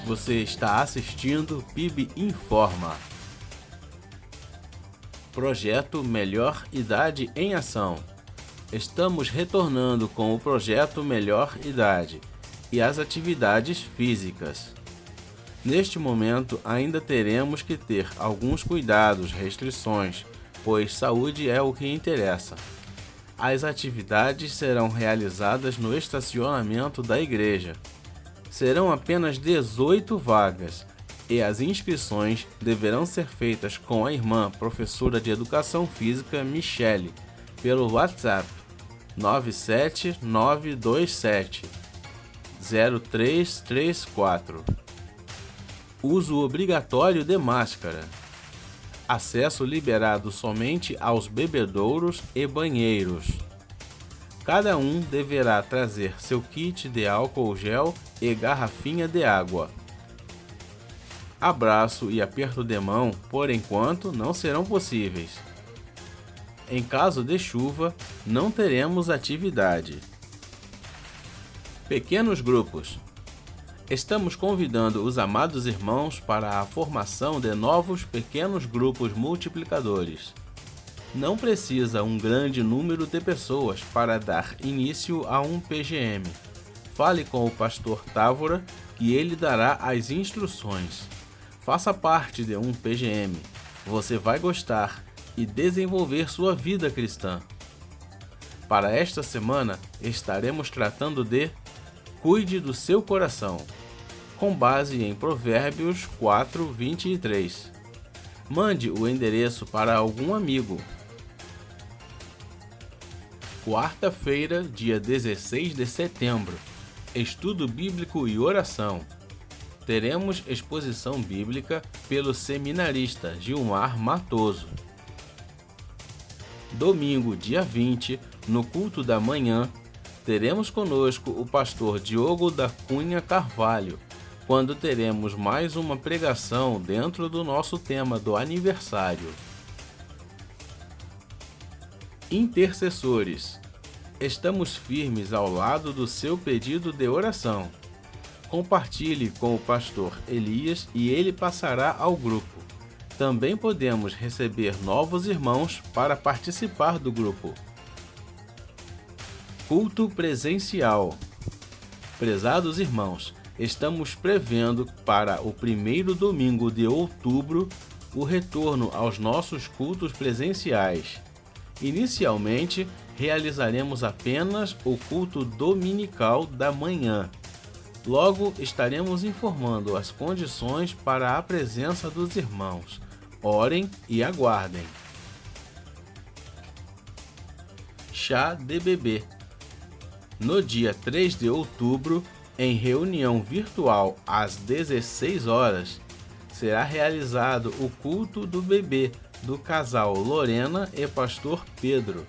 Você está assistindo PIB Informa. Projeto Melhor Idade em Ação. Estamos retornando com o projeto Melhor Idade e as atividades físicas. Neste momento ainda teremos que ter alguns cuidados, restrições, pois saúde é o que interessa. As atividades serão realizadas no estacionamento da igreja. Serão apenas 18 vagas e as inscrições deverão ser feitas com a irmã professora de Educação Física Michele pelo WhatsApp 97927 0334. Uso obrigatório de máscara. Acesso liberado somente aos bebedouros e banheiros. Cada um deverá trazer seu kit de álcool gel e garrafinha de água. Abraço e aperto de mão, por enquanto, não serão possíveis. Em caso de chuva, não teremos atividade. Pequenos grupos. Estamos convidando os amados irmãos para a formação de novos pequenos grupos multiplicadores. Não precisa um grande número de pessoas para dar início a um PGM. Fale com o pastor Távora e ele dará as instruções. Faça parte de um PGM. Você vai gostar e desenvolver sua vida cristã. Para esta semana, estaremos tratando de Cuide do seu coração, com base em Provérbios 4:23. Mande o endereço para algum amigo. Quarta-feira, dia 16 de setembro, estudo bíblico e oração. Teremos exposição bíblica pelo seminarista Gilmar Matoso. Domingo, dia 20, no culto da manhã, teremos conosco o pastor Diogo da Cunha Carvalho, quando teremos mais uma pregação dentro do nosso tema do aniversário. Intercessores. Estamos firmes ao lado do seu pedido de oração. Compartilhe com o pastor Elias e ele passará ao grupo. também podemos receber novos irmãos para participar do grupo. Culto presencial. Prezados irmãos, estamos prevendo para o primeiro domingo de outubro o retorno aos nossos cultos presenciais. Inicialmente, realizaremos apenas o culto dominical da manhã. Logo, estaremos informando as condições para a presença dos irmãos. Orem e aguardem. Chá de bebê. No dia 3 de outubro, em reunião virtual às 16 horas, será realizado o culto do bebê do casal Lorena e pastor Pedro.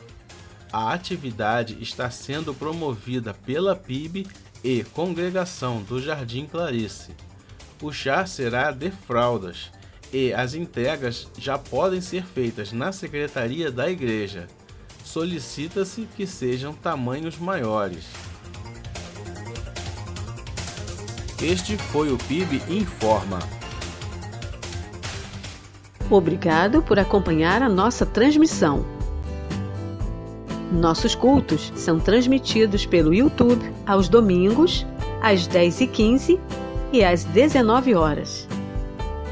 A atividade está sendo promovida pela PIB e Congregação do Jardim Clarice. O chá será de fraldas e as entregas já podem ser feitas na secretaria da igreja. Solicita-se que sejam tamanhos maiores. Este foi o PIB Informa. Obrigado por acompanhar a nossa transmissão. Nossos cultos são transmitidos pelo YouTube aos domingos, às 10h15 e às 19 horas.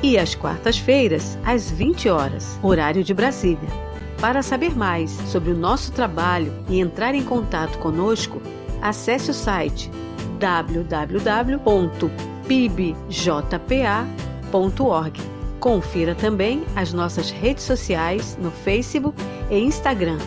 E às quartas-feiras, às 20 horas, horário de Brasília. Para saber mais sobre o nosso trabalho e entrar em contato conosco, acesse o site www.pibjpa.org. Confira também as nossas redes sociais no Facebook e Instagram.